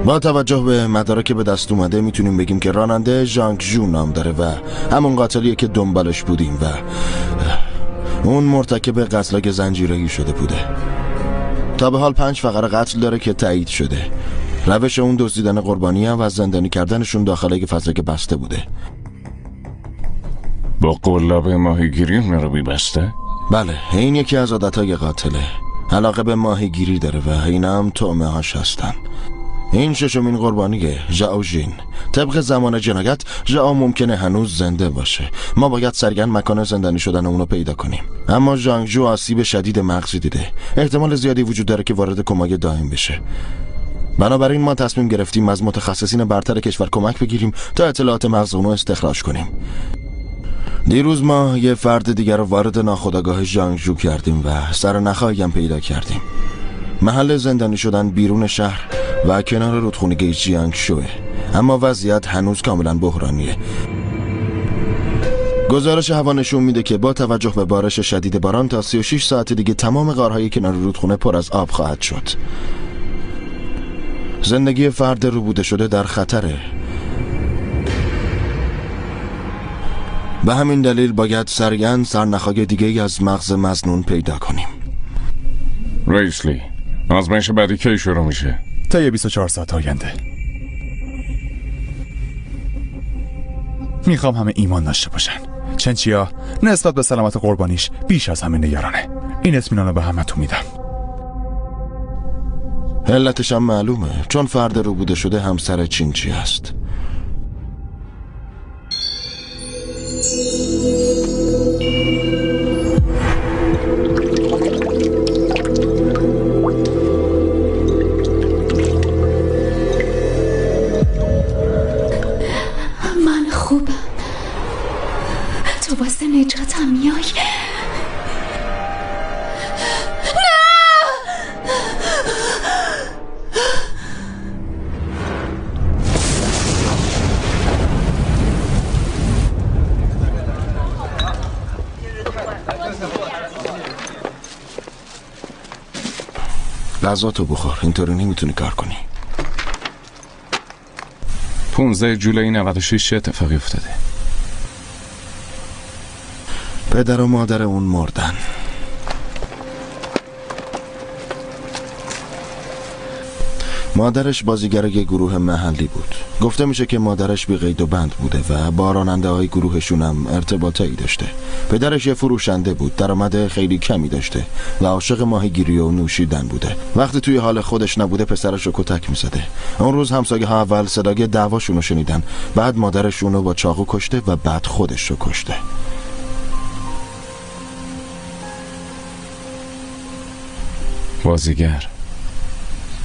با توجه به مدارک به دست اومده میتونیم بگیم که راننده ژانگ ژو نام داره و همون قاتلیه که دنبالش بودیم و اون مرتکب قتلای زنجیره‌ای شده بوده. تا به حال 5 فقره قتل داره که تایید شده. روش اون دزدیدن قربانی و زندانی کردنشون داخل یک فضای بسته بوده. با قلاب ماهیگیری اون رو بسته؟ بله، این یکی از عادتهای قاتله. علاقه به ماهیگیری داره و این هم طعمه هاش هستن. این ششمین قربانیه، ژائو ژین. طبق زمان جنایت ژائو ممکنه هنوز زنده باشه. ما باید سریعا مکان زندانی شدن اونو پیدا کنیم. اما ژانگ ژو آسیب شدید مغزی دیده. احتمال زیادی وجود داره که وارد کمای دائم بشه. بنابراین ما تصمیم گرفتیم از متخصصین برتر کشور کمک بگیریم تا اطلاعات مغز اونو استخراج کنیم. دیروز ما یه فرد دیگر رو وارد ناخودآگاه ژانگ ژو کردیم و سر نخایی هم پیدا کردیم. محل زندانی شدن بیرون شهر و کنار رودخونه جیانگ شوه، اما وضعیت هنوز کاملا بحرانیه. گزارش هوا نشون میده که با توجه به بارش شدید باران تا 36 ساعت دیگه تمام غارهای کنار رودخونه پر از آب خواهد شد. زندگی فرد روبوده شده در خطره. به همین دلیل باید سریعاً سرنخهای دیگه از مغز مظنون پیدا کنیم. ریسلی، آزمایش بعدی کی شروع میشه؟ طی 24 ساعت آینده. میخوام همه ایمان داشته باشن. چنچیا نسبت به سلامت قربانیش بیش از همه نگرانه. این اطمینان رو به همتون میدم. علتش هم معلومه، چون فرد روبوده شده همسر چینچی است. من خوبم. تو واسه نجاتم میای. غذا تو بخور، اینطوری نمیتونی کار کنی. 15 جولای 96 چه اتفاقی افتاده؟ پدر و مادر اون مردن. مادرش بازیگر یک گروه محلی بود. گفته میشه که مادرش بی قید و بند بوده و با راننده های گروهشون هم ارتباطی داشته. پدرش یه فروشنده بود، درآمد خیلی کمی داشته و عاشق ماهیگیری و نوشیدن بوده. وقتی توی حال خودش نبوده پسرش رو کتک میزده. اون روز همسایه ها اول صدای دعواشون رو شنیدن، بعد مادرشون رو با چاقو کشته و بعد خودش رو کشته. بازیگر،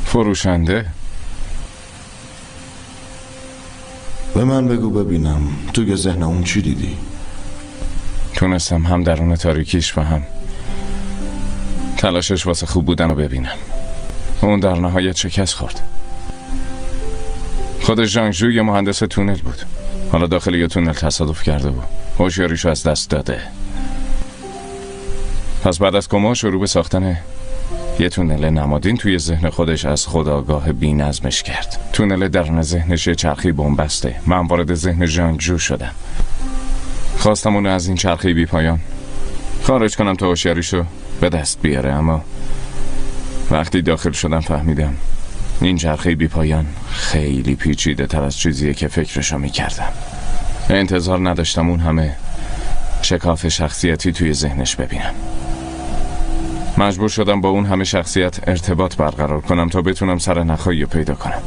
فروشنده. به من بگو ببینم توی ذهن اون چی دیدی؟ تونستم هم درون تاریکیش و هم تلاشش واسه خوب بودن رو ببینم. اون در نهایت شکست خورد. خود ژانگ ژو یه مهندس تونل بود. حالا داخل یه تونل تصادف کرده بود. هوشیاریشو از دست داده. پس بعد از کما شروع به ساختن یه تونل نمادین توی ذهن خودش از خودآگاه بی نظمش کرد. تونل درون ذهنش یه چرخی بن‌بسته. من وارد ذهن ژانگ ژو شدم. خواستم اونو از این چرخی بی پایان خارج کنم تا هوشیاریشو به دست بیاره، اما وقتی داخل شدم فهمیدم این چرخی بی پایان خیلی پیچیده تر از چیزیه که فکرشو میکردم. انتظار نداشتم اون همه شکاف شخصیتی توی ذهنش ببینم. مجبور شدم با اون همه شخصیت ارتباط برقرار کنم تا بتونم سر نخایی رو پیدا کنم.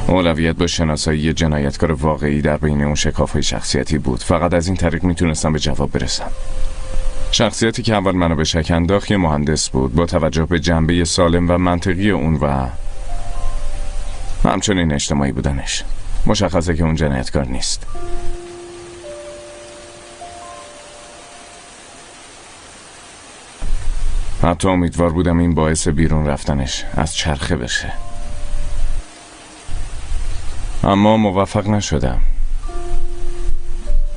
اولویت با شناسایی یه جنایتکار واقعی در بین اون شکاف‌های شخصیتی بود. فقط از این طریق میتونستم به جواب برسم. شخصیتی که اول منو به شک انداخت یه مهندس بود، با توجه به جنبه سالم و منطقی اون و همچنین اجتماعی بودنش. مشخصه که اون جنایتکار نیست. حتی امیدوار بودم این باعث بیرون رفتنش از چرخه بشه، اما موفق نشدم.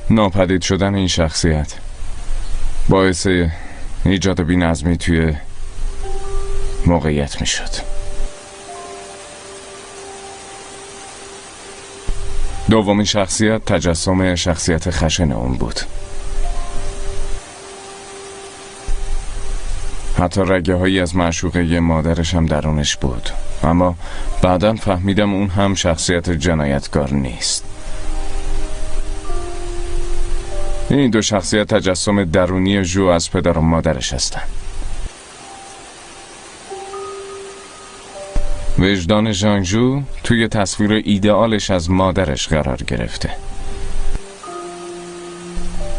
ناپدید شدن این شخصیت باعث ایجاد بی‌نظمی توی موقعیت می شد. دومین شخصیت تجسم شخصیت خشن اون بود. حتی رگه هایی از معشوقه مادرش هم درونش بود، اما بعداً فهمیدم اون هم شخصیت جنایتکار نیست. این دو شخصیت تجسم درونی جو از پدر و مادرش هستن. وجدان ژانگ ژو توی تصویر ایدئالش از مادرش قرار گرفته.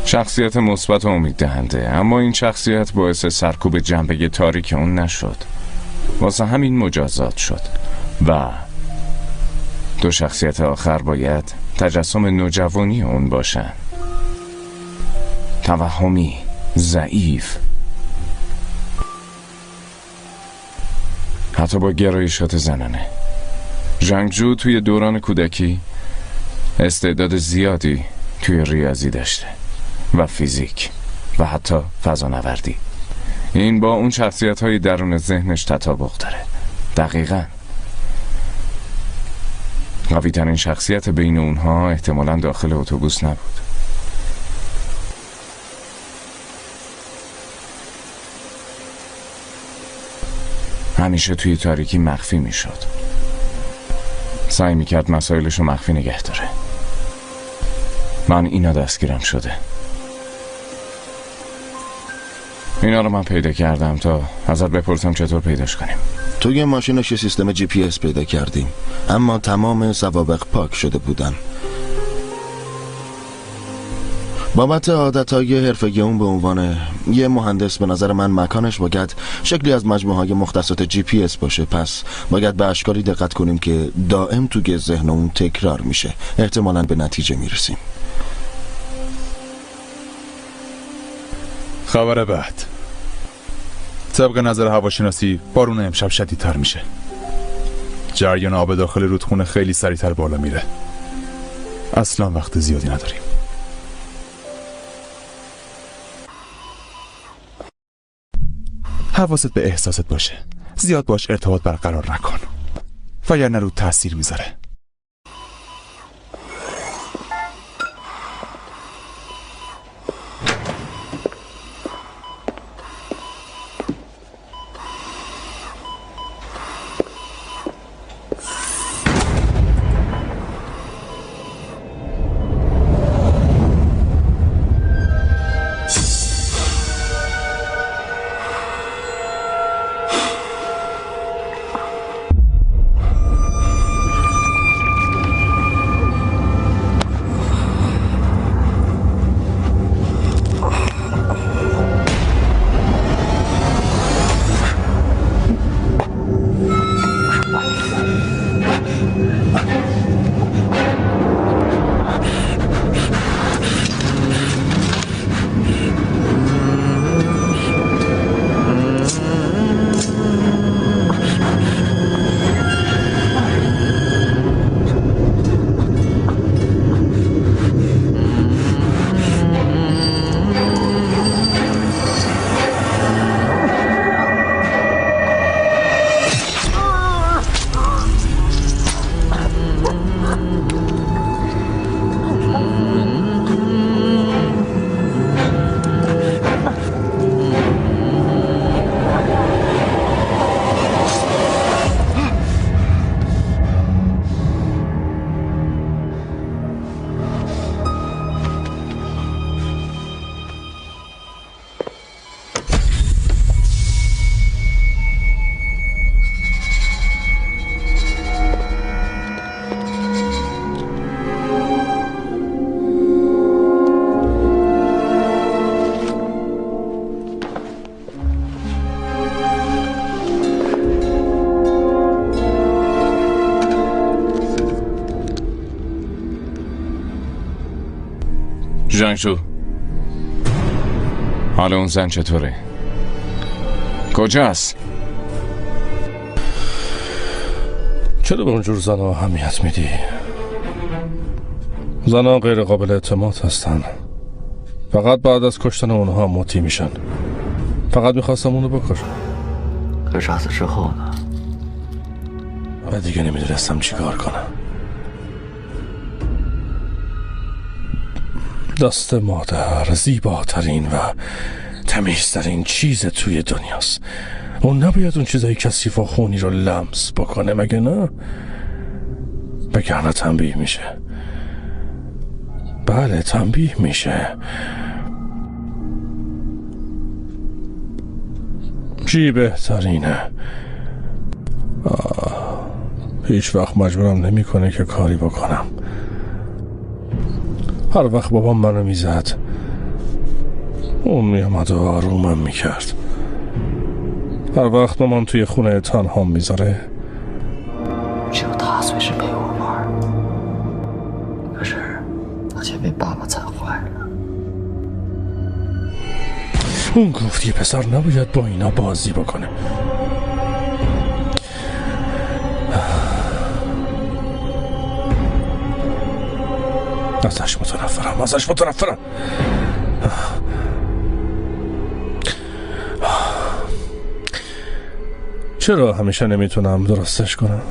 شخصیت مثبت و امیددهنده، اما این شخصیت باعث سرکوب جنبه تاریک اون نشد، واسه همین مجازات شد. و دو شخصیت آخر باید تجسم نوجوانی اون باشن، توهمی، ضعیف، حتی با گرایشات زنانه. ژانگ ژو توی دوران کودکی استعداد زیادی توی ریاضی داشته و فیزیک و حتی فضانوردی. این با اون شخصیت‌های درون ذهنش تطابق داره. دقیقاً قوی‌ترین شخصیت بین اونها احتمالاً داخل اتوبوس نبود. همیشه توی تاریکی مخفی میشد. سعی میکرد مسائلشو مخفی نگه داره. من اینا دستگیرم شده. اینا رو من پیدا کردم تا ازت بپرسم چطور پیداش کنیم. توی ماشینش یه سیستم GPS پیدا کردیم، اما تمام سوابق پاک شده بودن. بابت عادتهای حرفه‌ای اون به عنوان یه مهندس به نظر من مکانش باید شکلی از مجموعه‌های مختصات GPS باشه، پس باید به اشکالی دقت کنیم که دائم توی ذهن اون تکرار میشه. احتمالاً به نتیجه میرسیم. خبر بعد، طبق نظر هواشناسی بارون امشب شدیدتر میشه. جریان آب داخل رودخونه خیلی سریعتر بالا میره. اصلا وقت زیادی نداریم. حواست به احساست باشه، زیاد باش ارتباط برقرار نکن وگرنه رو تاثیر میذاره. ژانگ ژو، حالا اون زن چطوره؟ کجاست؟ چرا به اونجور زنها اهمیت میدی؟ زنها غیر قابل اعتماد هستن. فقط بعد از کشتن اونها مطیع میشن. فقط میخواستم اونو بکشم. 可杀死之后呢？ و دیگه نمیدونستم چی کار کنم. دست مادر زیباترین و تمیزترین چیز توی دنیاست. اون نباید اون چیزای کثیف و خونی رو لمس بکنه، مگه نه؟ بگرنه تنبیه میشه. بله تنبیه میشه. چی بهترینه؟ هیچ وقت مجبورم نمیکنه که کاری بکنم. هر وقت بابام منو میزد اون میامد و آرومم میکرد. هر وقت مامان توی خونه تنها میذاره 只有他随时陪我玩，可是他却被爸爸踩坏了。 اون گفت یه پسر نباید با اینا بازی بکنه. ازش متنفرم. چرا همیشه نمیتونم درستش کنم؟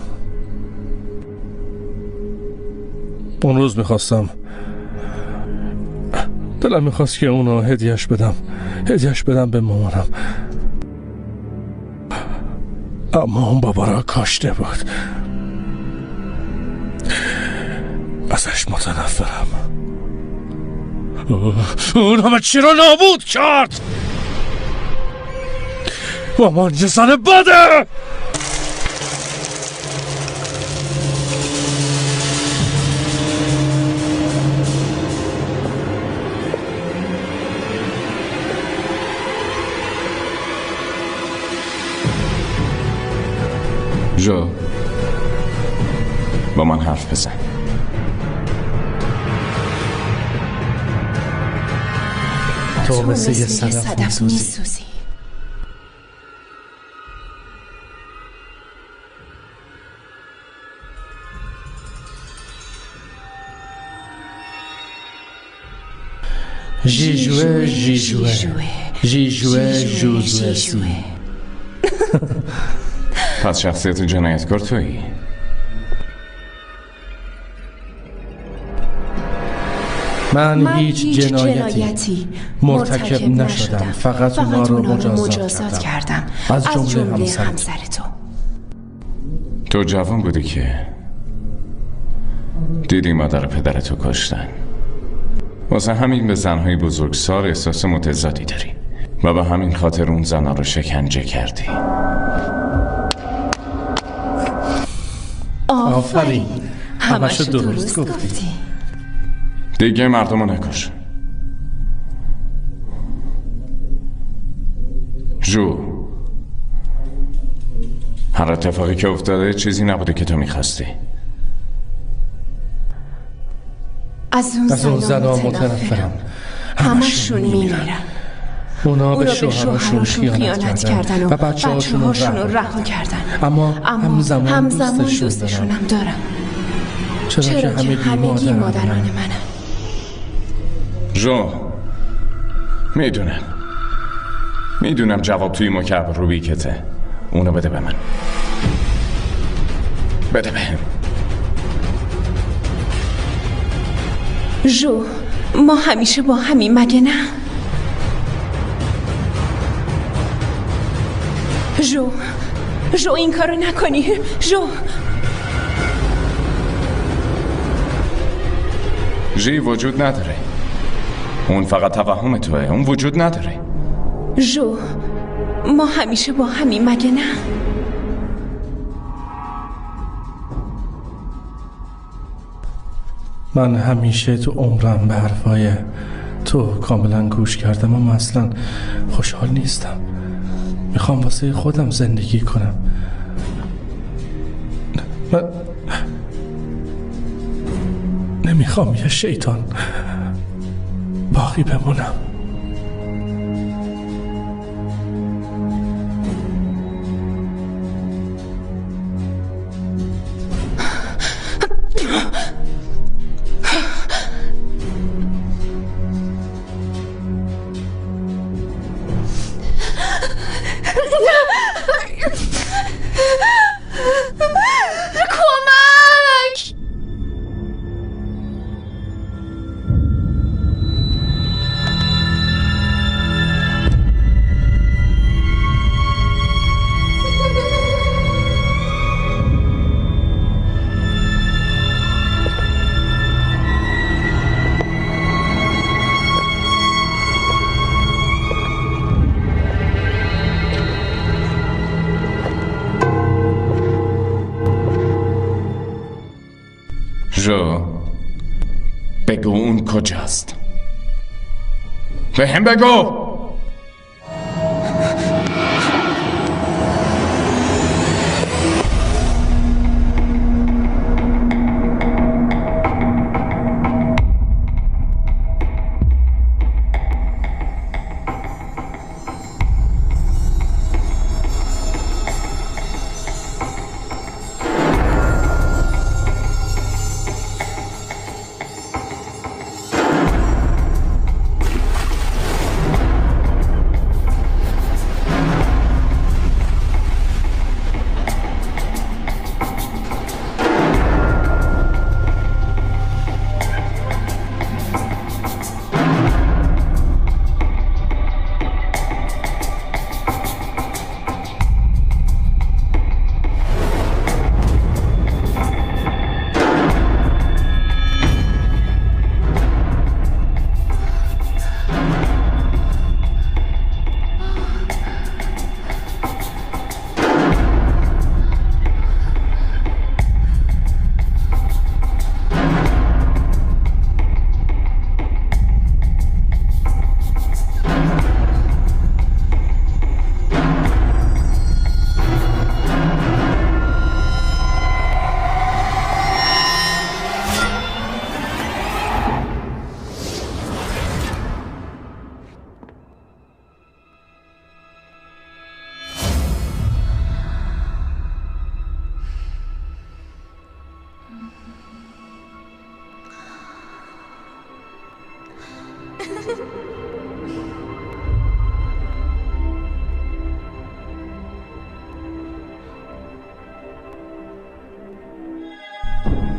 اون روز میخواستم، دلم میخواست که اونو هدیهش بدم به مامانم، اما اون بابا را کاشته بود. ازش متنفرم. اون همه چی رو نابود کرد. مامان یه زن بده. جو با من حرف بزن. تو مثل یه صدف میسوزی. ژوزوسی. پس شخصیت جنایتکار تویی؟ من هیچ جنایتی مرتکب نشدم، فقط اونا رو مجازات کردم، از جمله همسر تو. تو جوان بودی که دیدی مادر پدرتو کشتن، واسه همین به زنهای بزرگسال احساس متضادی داری و به همین خاطر اون زنها رو شکنجه کردی. آفرین، همشو درست گفتی. دیگه مردمو نکش. جو، هر اتفاقی که افتاده چیزی نبوده که تو میخواستی. از اون زنها متنفرم. همشون میمیرن. اونا به شوهرشون خیانت کردن و بچه هاشون رو رها کردن، اما همزمان دوستشونم دارم. چرا که همگی مادران منن. جو، میدونم جواب توی مکعب روبیکته. اونو بده به من. بده بهم. جو، ما همیشه با همین مگه نه؟ جو این کارو نکنی. ژی وجود نداره. اون فقط توهم توه. اون وجود نداره. جو، ما همیشه با همین مگه نه؟ من همیشه تو عمرم به حرفای تو کاملا گوش کردم، اما اصلا خوشحال نیستم. میخوام واسه خودم زندگی کنم. من نمیخوام یه شیطان باقی بمونم. جو بگو اون کجاست؟ به هم بگو.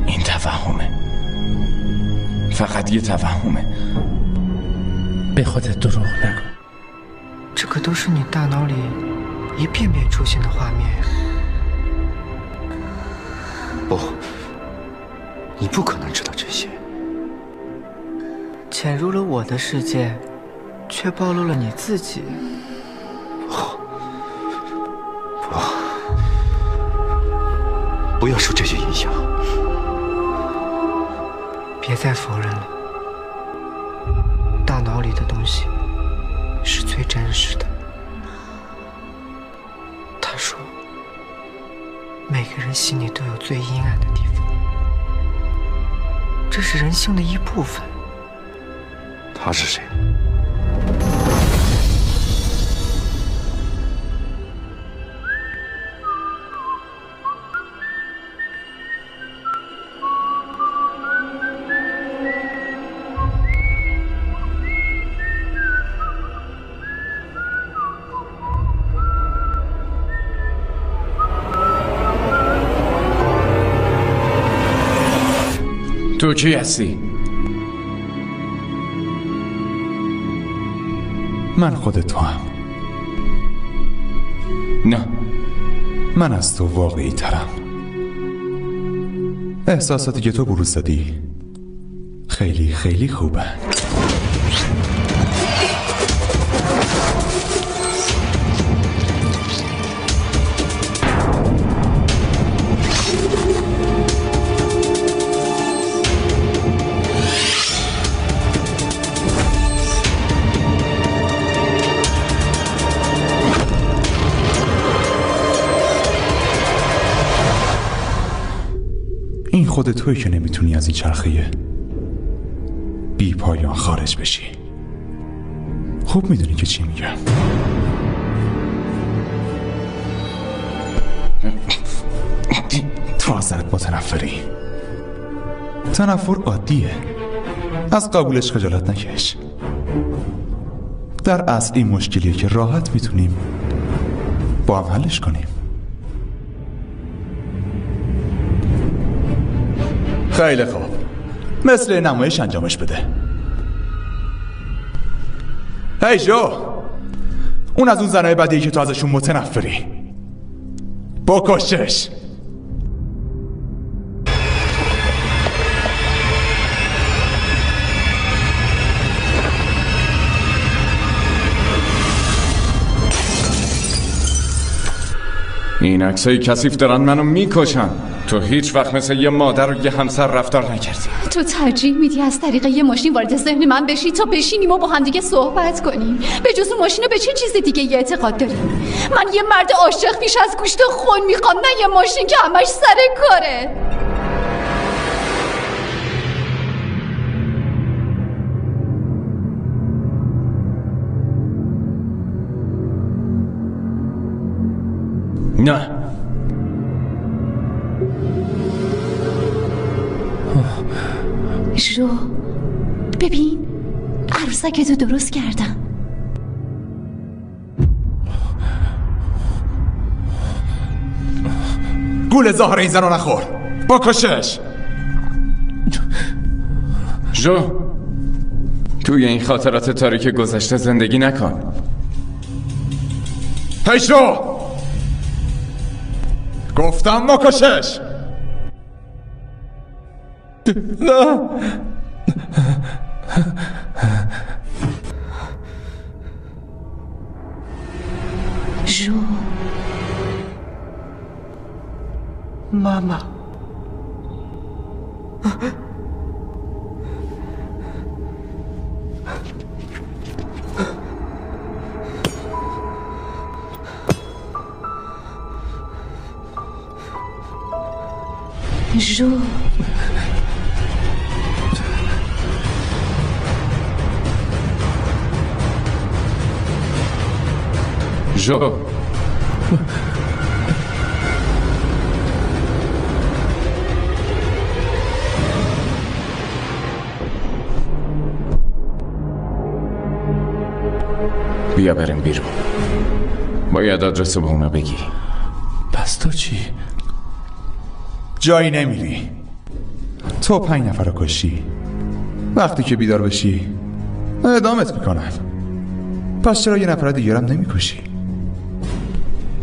این توهمه، فقط یه توهمه. به خودت دروغ نگو. 这个都是你大脑里一遍遍出现的画面呀。不，你不可能知道这些。潜入了我的世界，却暴露了你自己。不要受这些影响。别再否认了，大脑里的东西是最真实的。他说，每个人心里都有最阴暗的地方，这是人性的一部分。他是谁？ تو کی هستی؟ من خود تو هم. نه، من از تو واقعی ترم. احساساتی که تو بروز دادی خیلی خیلی خوبه. این خود تویی که نمیتونی از این چرخه بی پایان خارج بشی. خوب میدونی که چی میگم. تو ازت متنفری. تنفر عادیه. از قبولش خجالت نکش. در اصل این مشکلیه که راحت میتونیم با هم حلش کنیم. خیلی خوب، مثل نمایش انجامش بده. هی جو، اون از اون زنای بدیه که تو ازشون متنفری. بکشش. این عکسای کثیف دارن منو میکشن. تو هیچ وقت مثل یه مادر و یه همسر رفتار نکردی. تو ترجیح میدی از طریق یه ماشین وارد ذهن من بشی تا بشینیم و با هم دیگه صحبت کنیم. به جز اون ماشین به چه چیز دیگه یه اعتقاد داری؟ من یه مرد عاشق پیش از گوشت و خون میخوام، نه یه ماشین که همش سر کاره. نه جو، ببین عروسک تو درست کردم. گول ظاهر این زنو نخور، بکشش. جو، توی این خاطرات تاریک گذشته زندگی نکن. هی جو، گفتم بکشش. نه جو، ماما جو، جو، بیا بریم بیرون. باید آدرس به اونا بگی. پس تو چی؟ جایی نمیری. تو 5 نفر رو کشی. وقتی که بیدار بشی اعدامت میکنن. پس چرا یه نفر دیگرم نمیکشی؟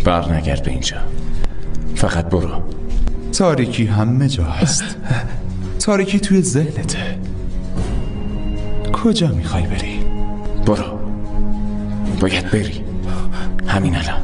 بر نگرد به اینجا، فقط برو. تاریکی همه جا هست. تاریکی توی ذهنته. کجا میخوای بری؟ برو، باید بری همین الان.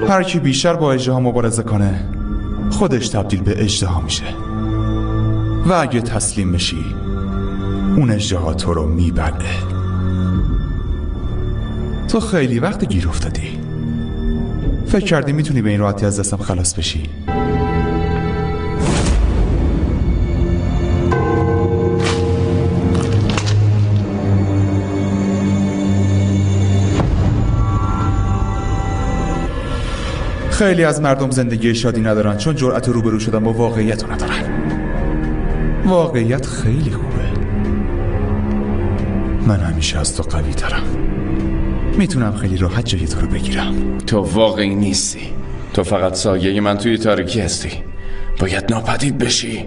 هر کی بیشتر با اژدها مبارزه کنه خودش تبدیل به اژدها میشه و اگه تسلیم بشی اون اژدها تو رو میبره. تو خیلی وقت گیر افتادی. فکر کردی میتونی به این راحتی از دستم خلاص بشی؟ خیلی از مردم زندگی شادی ندارن چون جرأت روبرو شدن با واقعیت رو ندارن. واقعیت خیلی خوبه. من همیشه از تو قوی ترم. میتونم خیلی راحت جای تو رو بگیرم. تو واقعی نیستی. تو فقط سایه من توی تاریکی هستی. باید ناپدید بشی.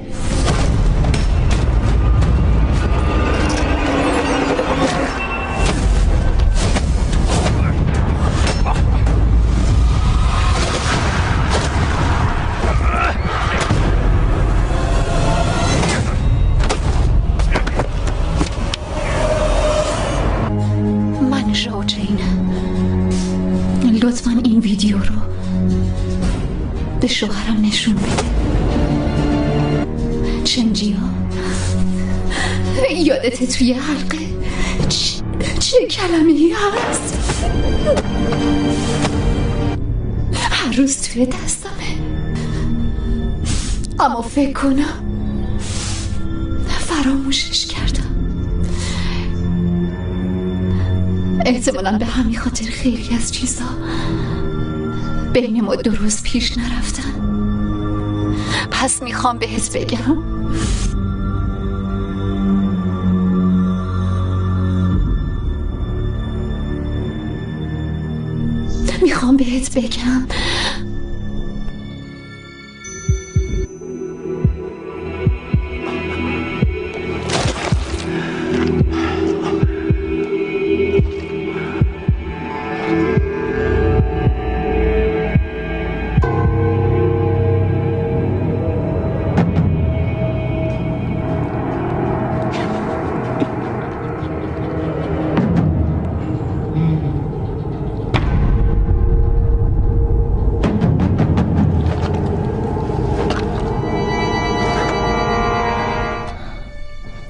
لطفاً این ویدیو رو به شوهرم نشون بده. چنجیا، یادت توی حلقه چه کلمه‌ای هست؟ هر روز توی دستمه، اما فکر کنم فراموشش کردم. احتمالاً به همین خاطر خیلی از چیزا بین ما درست پیش نرفتن. پس میخوام بهت بگم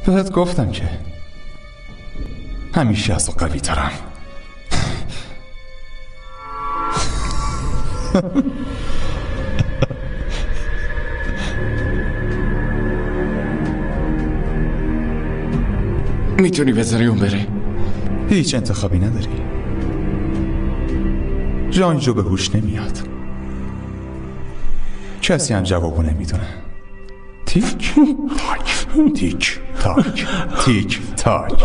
بهت گفتم که همیشه از تو قوی ترم. میتونی بذاری اون بره؟ هیچ انتخابی نداری. ژانجو به هوش نمیاد. کسی هم جوابو نمیدونه. تیک تاک تیک تاک تیک تاک.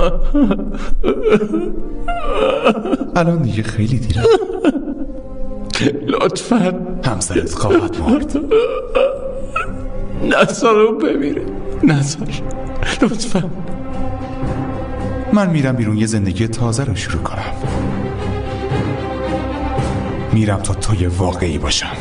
الان دیگه خیلی دیره. لطفاً همسرت خواهد مرد. نذار اون بمیره، نذار، لطفاً. من میرم بیرون یه زندگی تازه رو شروع کنم. میرم تا توی واقعی باشم.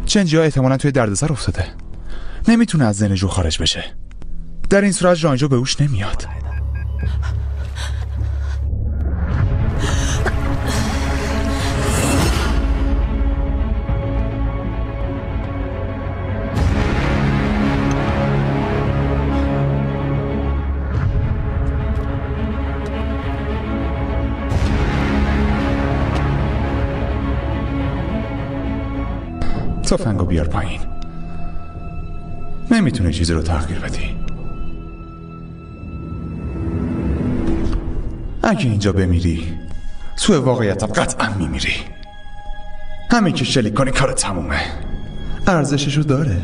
چنجی ها احتمالا توی دردسر افتاده، نمیتونه از زنجو خارج بشه. در این صورت ژانجو به هوش نمیاد. تفنگو بیار پایین. نمیتونه چیزی رو تغییر بدی. اگه اینجا بمیری توی واقعیت هم قطعا میمیری. همین که شلیک کنی کار تمومه. ارزششو داره.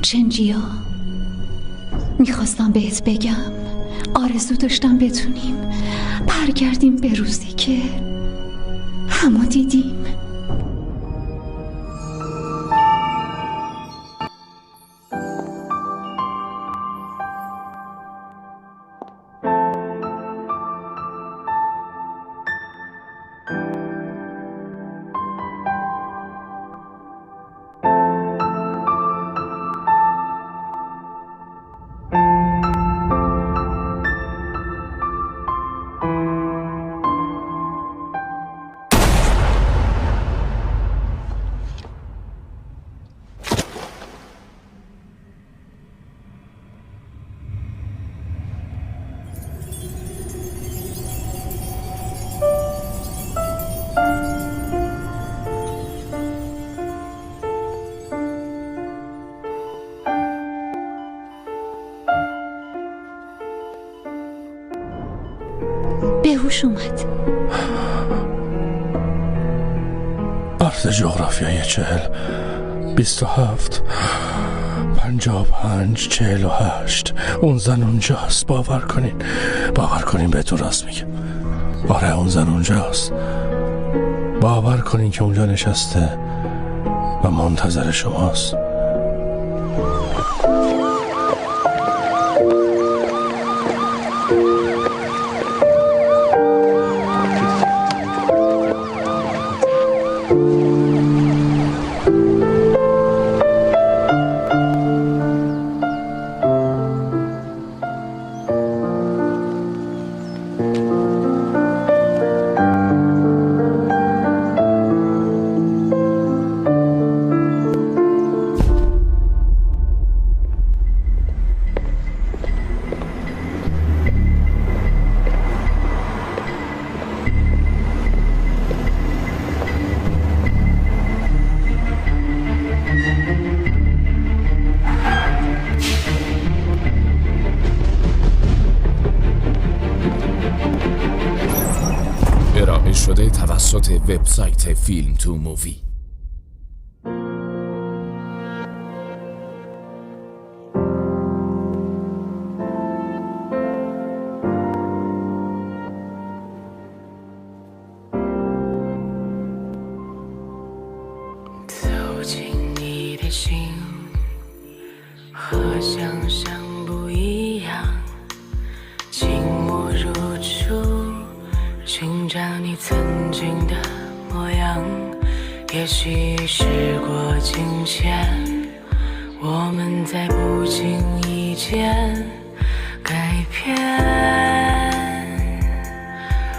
چنجیا، میخواستم بهت بگم آرزو داشتم بتونیم برگردیم به روزی که همو دیدیم. به هوش اومد. عرض جغرافیایی 40 27 55 48. اون زن اونجاست. باور کنین بهتون راست میگم. آره اون زن اونجاست. باور کنین که اونجا نشسته و منتظر شماست. شده توسط وبسایت فیلم تو مووی.走进你的心，和想象不一样，你曾经的模样，也许时过境迁，我们在不经意间改变，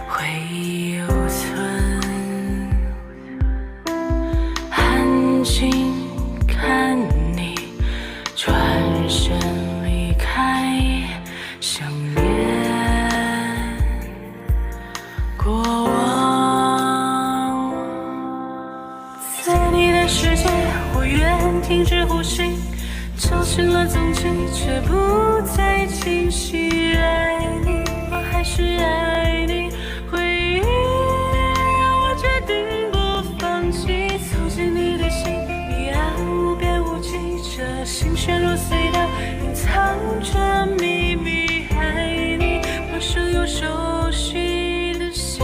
回忆犹存，安静看你转身离开，想念过往。在你的世界，我愿停止呼吸，找寻了踪迹，却不再清晰。爱你，我还是爱你，回忆让我决定不放弃。走进你的心，你爱无边无际，这心弦如碎的隐藏着秘密。爱你，陌生又熟悉的心。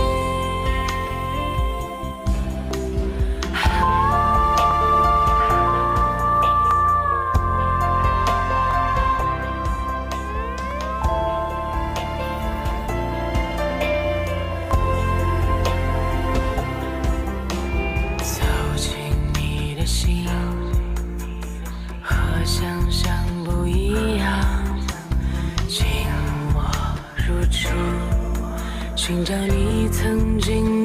寻找你曾经